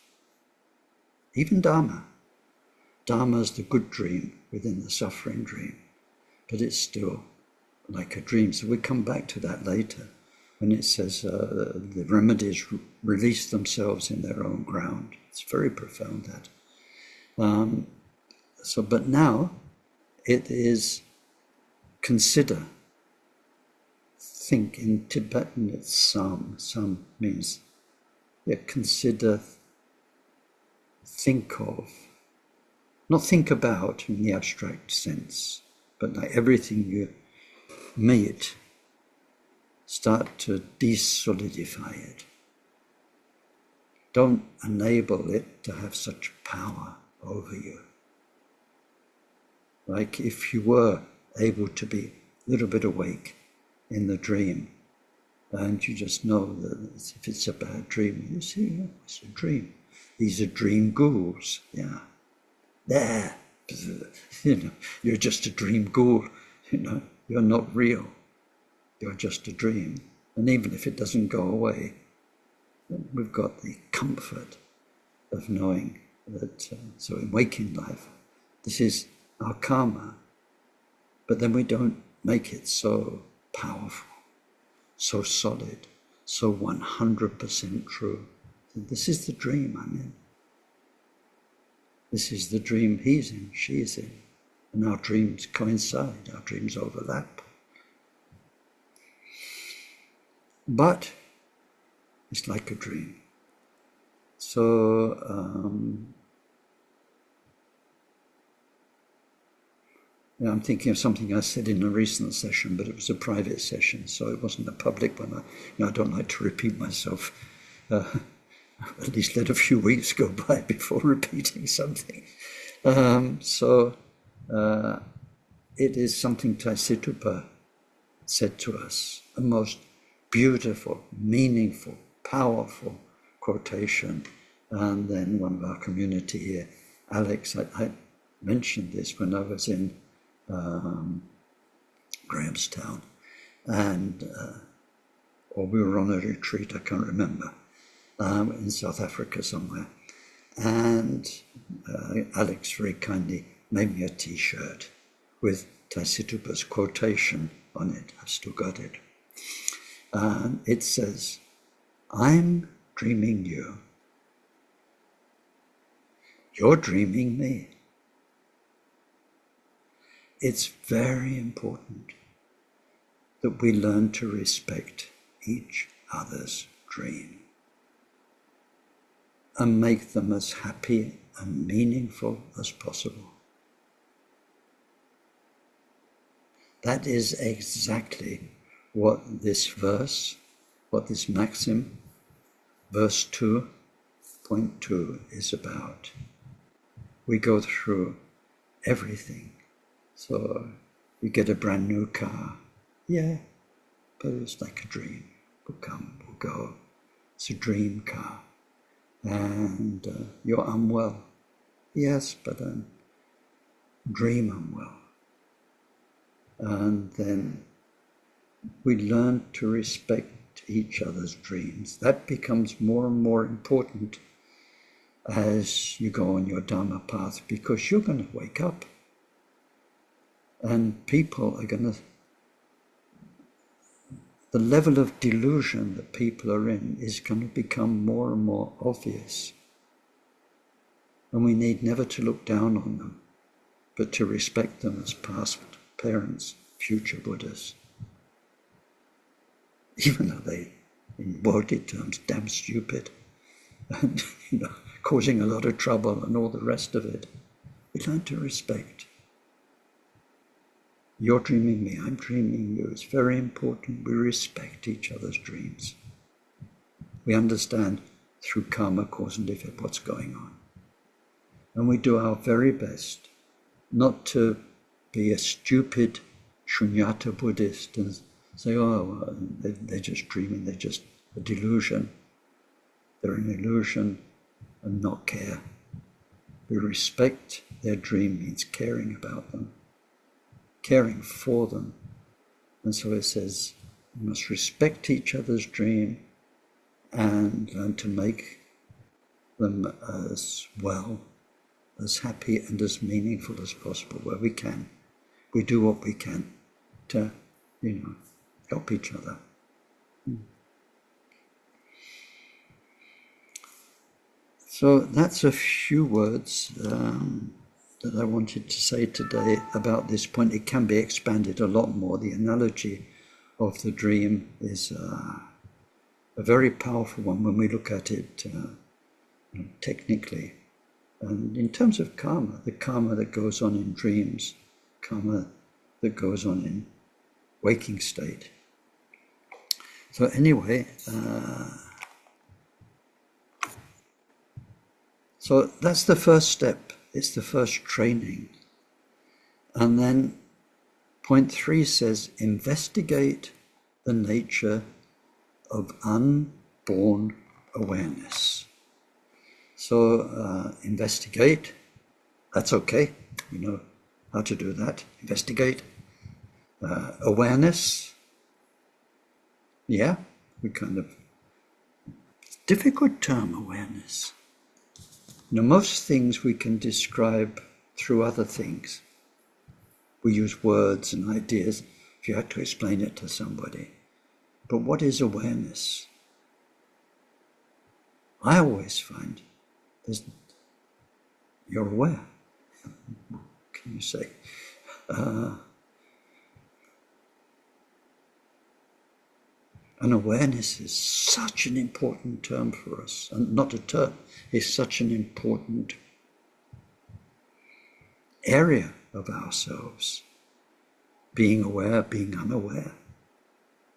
even Dharma. Dharma is the good dream within the suffering dream, but it's still like a dream. So we come back to that later when it says the remedies release themselves in their own ground. It's very profound, that. But now it is consider. Think. In Tibetan it's sam. Sam means consider, think of. Not think about in the abstract sense, but like everything you meet, start to desolidify it. Don't enable it to have such power over you. Like if you were able to be a little bit awake in the dream, and you just know that if it's a bad dream, you see, oh, it's a dream. These are dream ghouls, yeah. There, you're just a dream ghoul, you're not real. You're just a dream. And even if it doesn't go away, we've got the comfort of knowing that, so in waking life, this is our karma, but then we don't make it so powerful, so solid, so 100% true. This is the dream I'm in. This is the dream he's in, she's in. And our dreams coincide, our dreams overlap. But it's like a dream. So I'm thinking of something I said in a recent session, but it was a private session, so it wasn't a public one. I don't like to repeat myself. At least let a few weeks go by before repeating something. It is something Bodhisattva said to us, a most beautiful, meaningful, powerful quotation. And then one of our community here, Alex, I mentioned this when I was in Grahamstown, or we were on a retreat, I can't remember, in South Africa somewhere. And Alex very kindly made me a t-shirt with Bodhisattva's quotation on it. I've still got it. And it says, I'm dreaming you. You're dreaming me. It's very important that we learn to respect each other's dream and make them as happy and meaningful as possible. That is exactly what this verse, what this maxim, verse 2.2 is about. We go through everything. So you get a brand new car. Yeah, but it's like a dream. We'll come, we'll go. It's a dream car. And you're unwell. Yes, but dream unwell. And then we learn to respect each other's dreams. That becomes more and more important as you go on your Dharma path, because you're going to wake up. And people are going to, the level of delusion that people are in is going to become more and more obvious. And we need never to look down on them, but to respect them as past parents, future Buddhas. Even though they, in worldly terms, damn stupid, and causing a lot of trouble and all the rest of it. We learn to respect. You're dreaming me, I'm dreaming you. It's very important we respect each other's dreams. We understand through karma, cause and effect, what's going on. And we do our very best not to be a stupid shunyata Buddhist and say, oh, they're just dreaming, they're just a delusion. They're an illusion, and not care. We respect their dream means caring about them, caring for them. And so it says, we must respect each other's dream and learn to make them as well, as happy and as meaningful as possible where we can. We do what we can to, help each other. So that's a few words that I wanted to say today about this point. It can be expanded a lot more. The analogy of the dream is a very powerful one when we look at it technically. And in terms of karma, the karma that goes on in dreams, karma that goes on in waking state. So anyway, so that's the first step. It's the first training. And then point 3 says, investigate the nature of unborn awareness. So investigate, that's okay. We know how to do that. Investigate. Awareness, yeah, we kind of, difficult term, awareness. Most things we can describe through other things. We use words and ideas if you had to explain it to somebody. But what is awareness? I always find you're aware. What can you say? And awareness is such an important term for us, and not a term, it's such an important area of ourselves. Being aware, being unaware,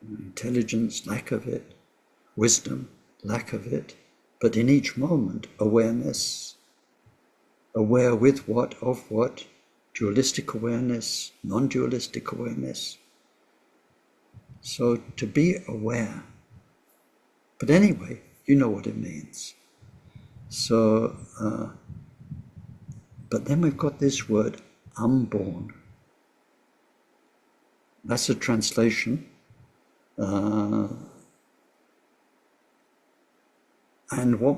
intelligence, lack of it, wisdom, lack of it, but in each moment, awareness, aware with what, of what, dualistic awareness, non-dualistic awareness. So to be aware, but anyway, you know what it means. So, but then we've got this word, unborn. That's a translation. And what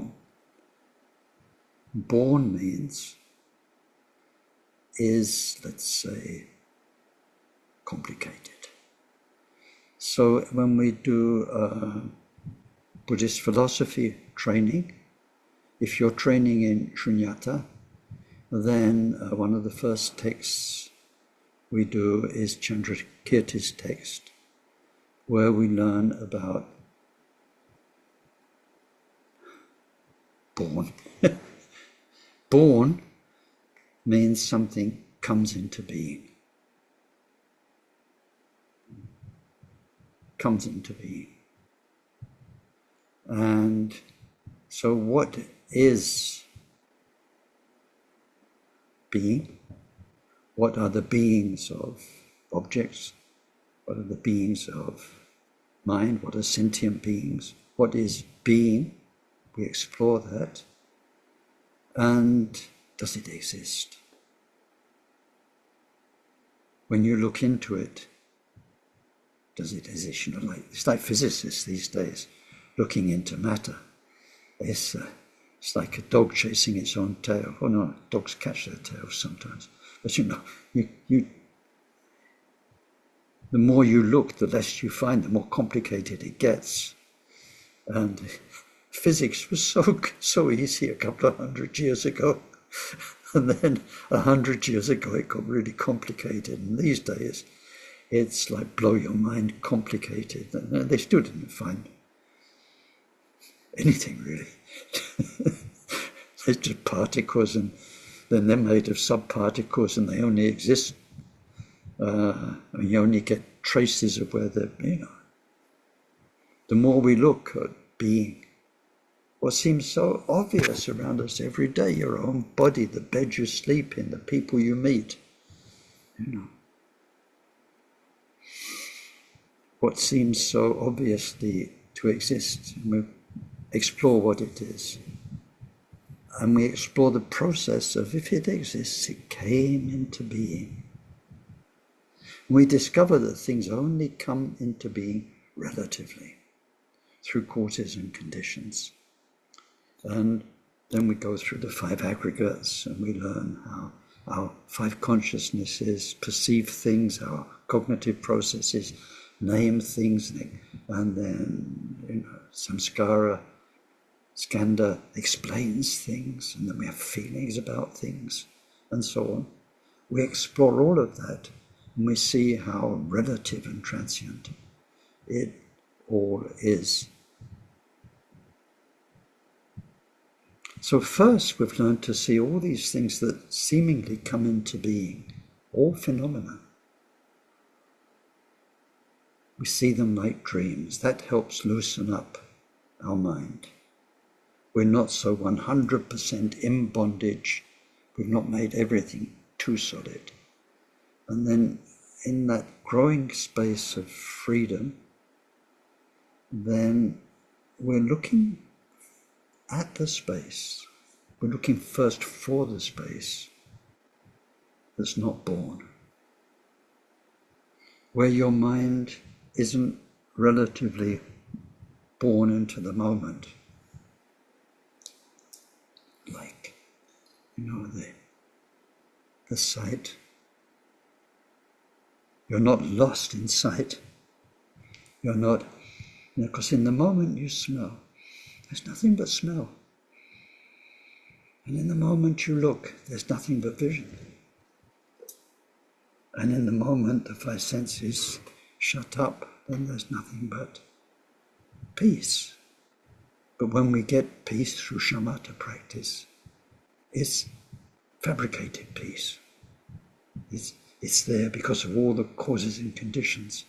born means is, let's say, complicated. So when we do Buddhist philosophy training, if you're training in Shunyata, then one of the first texts we do is Chandrakirti's text, where we learn about born. Born means something comes into being. Comes into being. And so what is being? What are the beings of objects? What are the beings of mind? What are sentient beings? What is being? We explore that. And does it exist? When you look into it, does it exist? It's like physicists these days looking into matter. It's like a dog chasing its own tail. Oh no, dogs catch their tails sometimes. But the more you look, the less you find, the more complicated it gets. And physics was so easy a couple of 100 years ago. And then 100 years ago it got really complicated. And these days it's like blow your mind complicated. And they still didn't find anything really. They're just particles, and then they're made of subparticles, and they only exist. You only get traces of where they're, The more we look at being, what seems so obvious around us every day, your own body, the bed you sleep in, the people you meet, What seems so obviously to exist, and we explore what it is. And we explore the process of, if it exists, it came into being. We discover that things only come into being relatively, through causes and conditions. And then we go through the 5 aggregates, and we learn how our 5 consciousnesses perceive things, our cognitive processes name things, and then samskara, skanda explains things, and then we have feelings about things, and so on. We explore all of that, and we see how relative and transient it all is. So first we've learned to see all these things that seemingly come into being, all phenomena. We see them like dreams. That helps loosen up our mind. We're not so 100% in bondage. We've not made everything too solid. And then in that growing space of freedom, then we're looking at the space. We're looking first for the space that's not born, where your mind isn't relatively born into the moment, like, the sight. You're not lost in sight. You're not, because in the moment you smell, there's nothing but smell. And in the moment you look, there's nothing but vision. And in the moment the five senses shut up, then there's nothing but peace. But when we get peace through shamatha practice, it's fabricated peace. It's there because of all the causes and conditions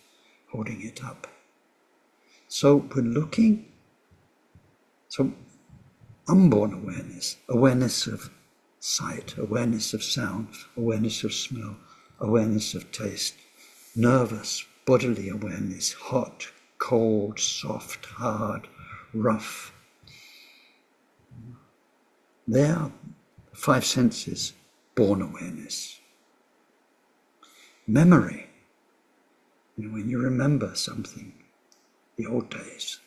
holding it up. So we're looking, unborn awareness, awareness of sight, awareness of sound, awareness of smell, awareness of taste, nervous, bodily awareness, hot, cold, soft, hard, rough. They are five senses, born awareness. Memory, when you remember something, the old days,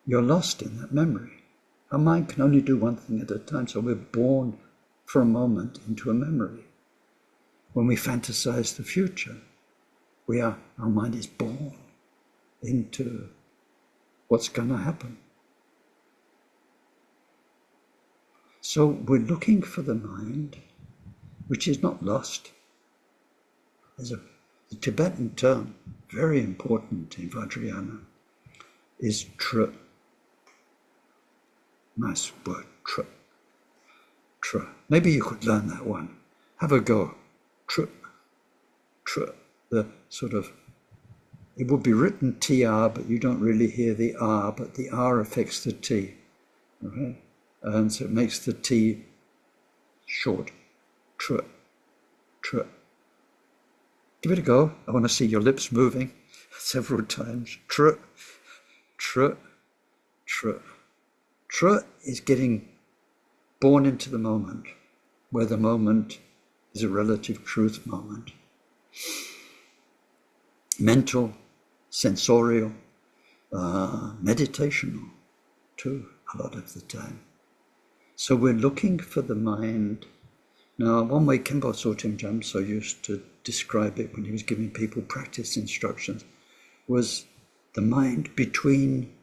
you're lost in that memory. Our mind can only do one thing at a time, so we're born for a moment into a memory. When we fantasize the future, our mind is born into what's going to happen. So we're looking for the mind, which is not lost. There's the Tibetan term, very important in Vajrayana, is tr. Nice word, tr. Tr. Maybe you could learn that one. Have a go. Tr. Tr. The sort of, it would be written TR, but you don't really hear the R, but the R affects the T. Okay? And so it makes the T short. Tr. Tr. Give it a go. I want to see your lips moving several times. Tr. Tr. Tr. Tr is getting born into the moment, where the moment is a relative truth moment. Mental, sensorial, meditational too, a lot of the time. So we're looking for the mind. Now, one way Khenpo Tsotim Jamso used to describe it when he was giving people practice instructions was the mind between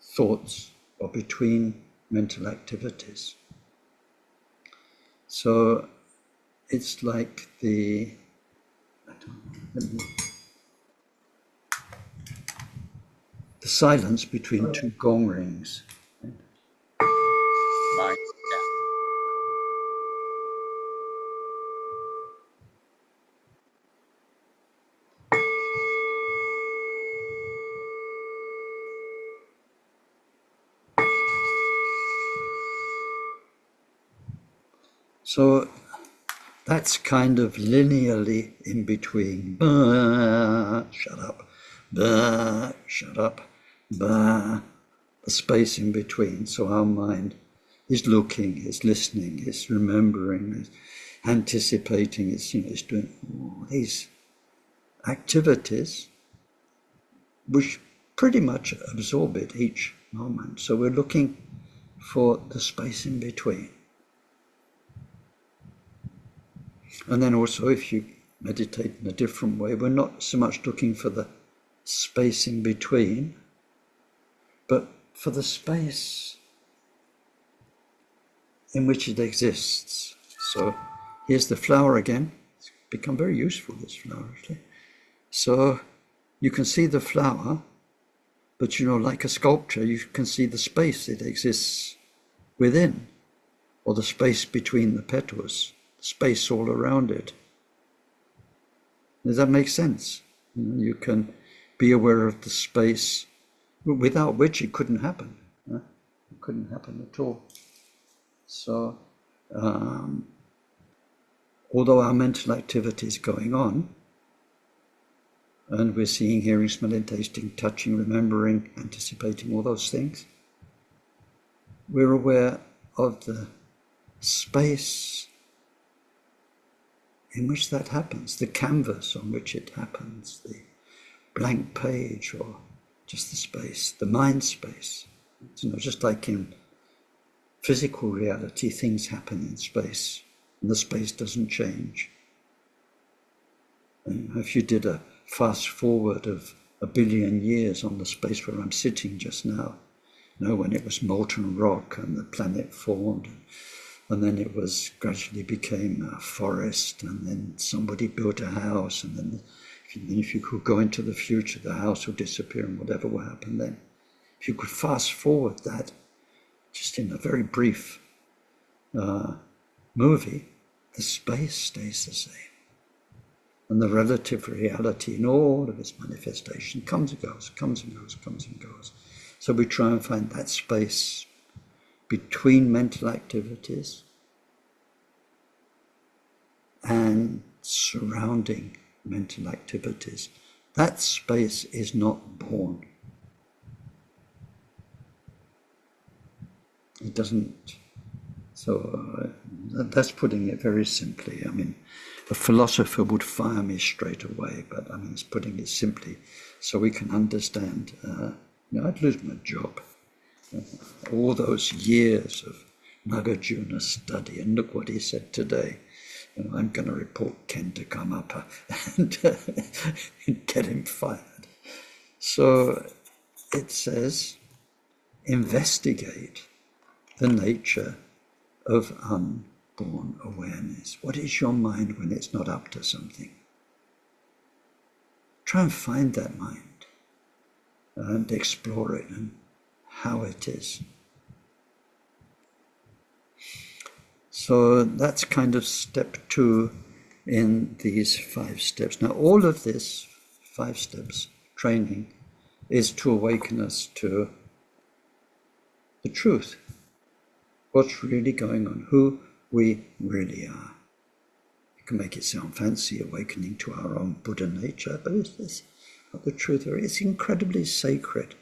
thoughts or between mental activities. So it's like the silence between two gong rings. Mind, yeah. So that's kind of linearly in between. Shut up. Shut up. The space in between. So our mind is looking, is listening, is remembering, is anticipating, it's doing all these activities which pretty much absorb it each moment. So we're looking for the space in between. And then also, if you meditate in a different way, we're not so much looking for the space in between, but for the space in which it exists. So here's the flower again. It's become very useful, this flower, actually. So you can see the flower, but like a sculpture, you can see the space it exists within, or the space between the petals, space all around it. Does that make sense? You can be aware of the space without which it couldn't happen. It couldn't happen at all. So although our mental activity is going on, and we're seeing, hearing, smelling, tasting, touching, remembering, anticipating, all those things, we're aware of the space in which that happens, the canvas on which it happens, the blank page, or just the space, the mind space. Just like in physical reality, things happen in space, and the space doesn't change. And if you did a fast forward of 1 billion years on the space where I'm sitting just now, when it was molten rock and the planet formed, and then it was gradually became a forest, and then somebody built a house, and then if you could go into the future, the house will disappear and whatever will happen then. If you could fast forward that, just in a very brief movie, the space stays the same. And the relative reality in all of its manifestation comes and goes, comes and goes, comes and goes. So we try and find that space between mental activities and surrounding mental activities. That space is not born. It doesn't. So that's putting it very simply. I mean, a philosopher would fire me straight away, but I mean, it's putting it simply so we can understand. I'd lose my job. All those years of Nagarjuna study, and look what he said today. I'm going to report Ken to come up and get him fired. So it says, investigate the nature of unborn awareness. What is your mind when it's not up to something? Try and find that mind and explore it and how it is. So that's kind of step 2 in these 5 steps. Now, all of this 5 steps training is to awaken us to the truth. What's really going on, who we really are. You can make it sound fancy, awakening to our own Buddha nature, but it's not the truth. It's incredibly sacred.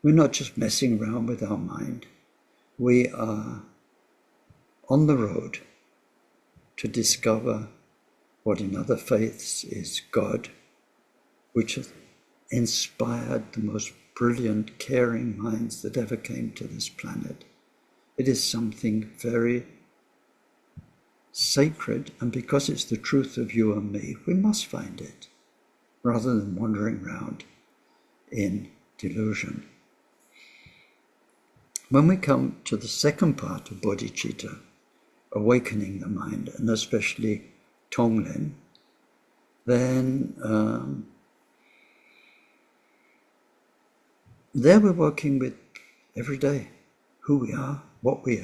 We're not just messing around with our mind. We are on the road to discover what in other faiths is God, which has inspired the most brilliant, caring minds that ever came to this planet. It is something very sacred, and because it's the truth of you and me, we must find it, rather than wandering around in delusion. When we come to the second part of bodhicitta, awakening the mind, and especially Tonglen, then there we're working with every day who we are, what we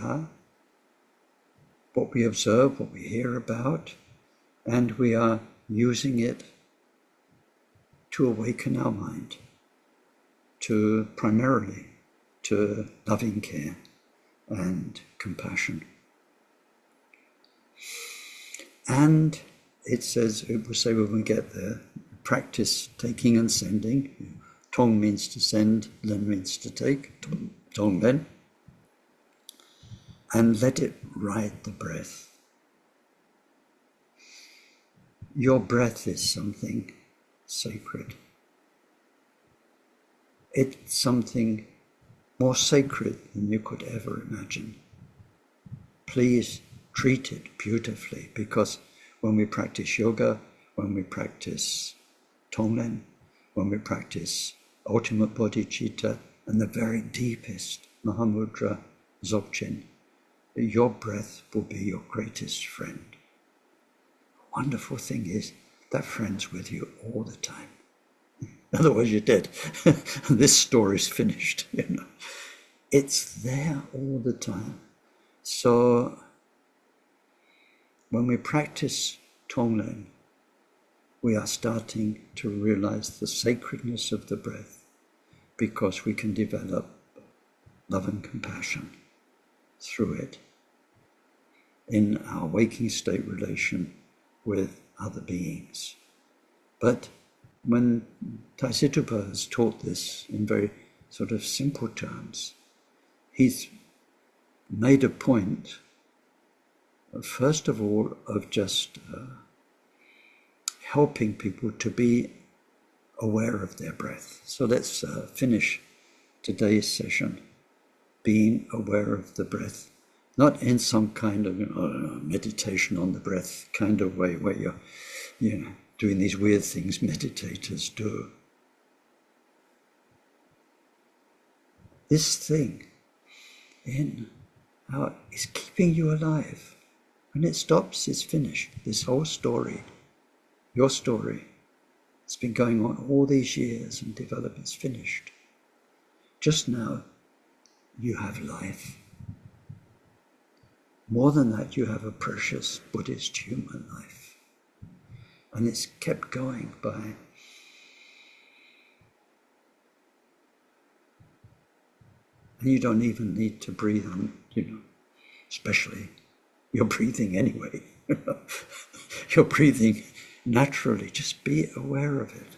observe, what we hear about, and we are using it to awaken our mind primarily to loving care and compassion. And it will say when we get there, practice taking and sending. Tong means to send, Len means to take, Tong Len. And let it ride the breath. Your breath is something sacred. It's something more sacred than you could ever imagine. Please treat it beautifully, because when we practice yoga, when we practice Tonglen, when we practice ultimate bodhicitta and the very deepest Mahamudra Dzogchen, your breath will be your greatest friend. The wonderful thing is that friend's with you all the time. Otherwise you're dead. This story's finished. It's there all the time. So when we practice Tonglen, we are starting to realize the sacredness of the breath, because we can develop love and compassion through it. in our waking state relation with other beings. But when Taisitupa has taught this in very sort of simple terms, he's made a point, first of all, of just helping people to be aware of their breath. So let's finish today's session being aware of the breath, not in some kind of meditation on the breath kind of way where you're doing these weird things meditators do. This thing in how is keeping you alive. When it stops, it's finished. This whole story, your story, it's been going on all these years and developed, it's finished. Just now, you have life. More than that, you have a precious Buddhist human life. And it's kept going by and you don't even need to breathe on, especially you're breathing anyway. You're breathing naturally. Just be aware of it.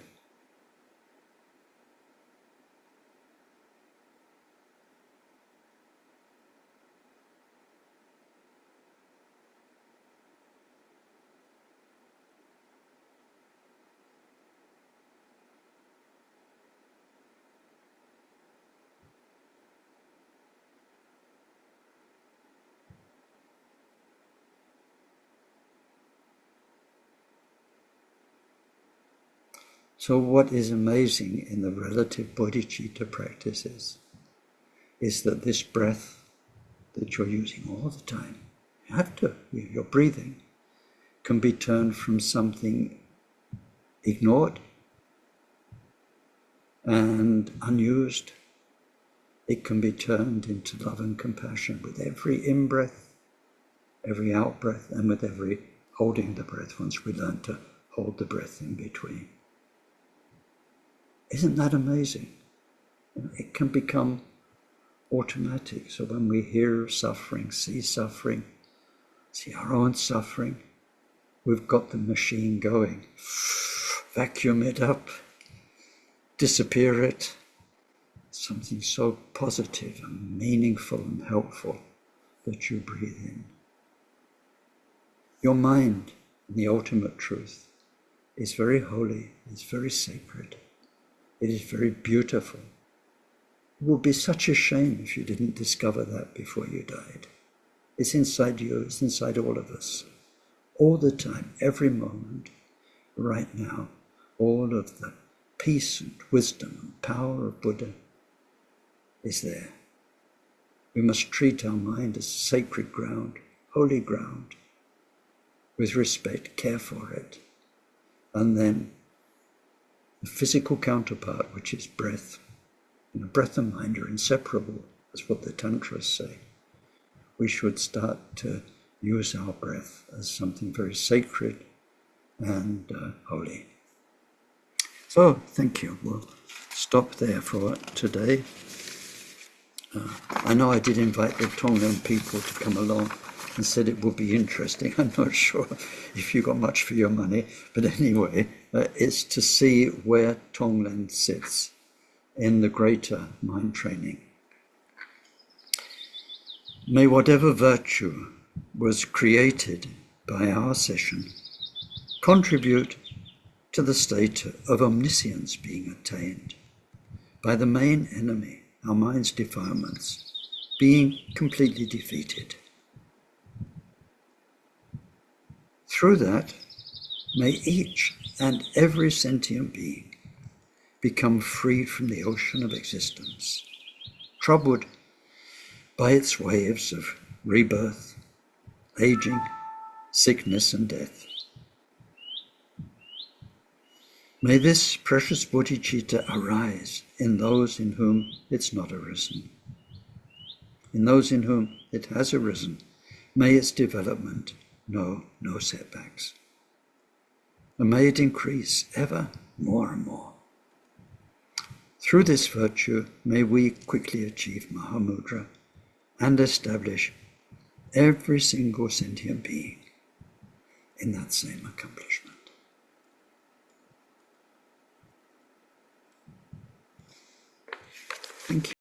So what is amazing in the relative bodhicitta practices is that this breath that you're using all the time, you have to, you're breathing, can be turned from something ignored and unused. It can be turned into love and compassion with every in-breath, every out-breath, and with every holding the breath once we learn to hold the breath in between. Isn't that amazing? It can become automatic. So when we hear suffering, see our own suffering, we've got the machine going. Vacuum it up, disappear it. Something so positive and meaningful and helpful that you breathe in. Your mind, the ultimate truth, is very holy, it's very sacred. It is very beautiful. It would be such a shame if you didn't discover that before you died. It's inside you, it's inside all of us. All the time, every moment, right now, all of the peace and wisdom and power of Buddha is there. We must treat our mind as sacred ground, holy ground, with respect, care for it, and then the physical counterpart, which is breath. Breath and mind are inseparable, that's what the tantras say. We should start to use our breath as something very sacred and holy. So, thank you. We'll stop there for today. I know I did invite the Tonglen people to come along and said it would be interesting. I'm not sure if you got much for your money, but anyway, it's to see where Tonglen sits in the greater mind training. May whatever virtue was created by our session contribute to the state of omniscience being attained by the main enemy, our mind's defilements, being completely defeated. Through that, may each and every sentient being become free from the ocean of existence, troubled by its waves of rebirth, aging, sickness, and death. May this precious bodhicitta arise in those in whom it's not arisen. In those in whom it has arisen, may its development know no setbacks. And may it increase ever more and more. Through this virtue, may we quickly achieve Mahamudra and establish every single sentient being in that same accomplishment. Thank you.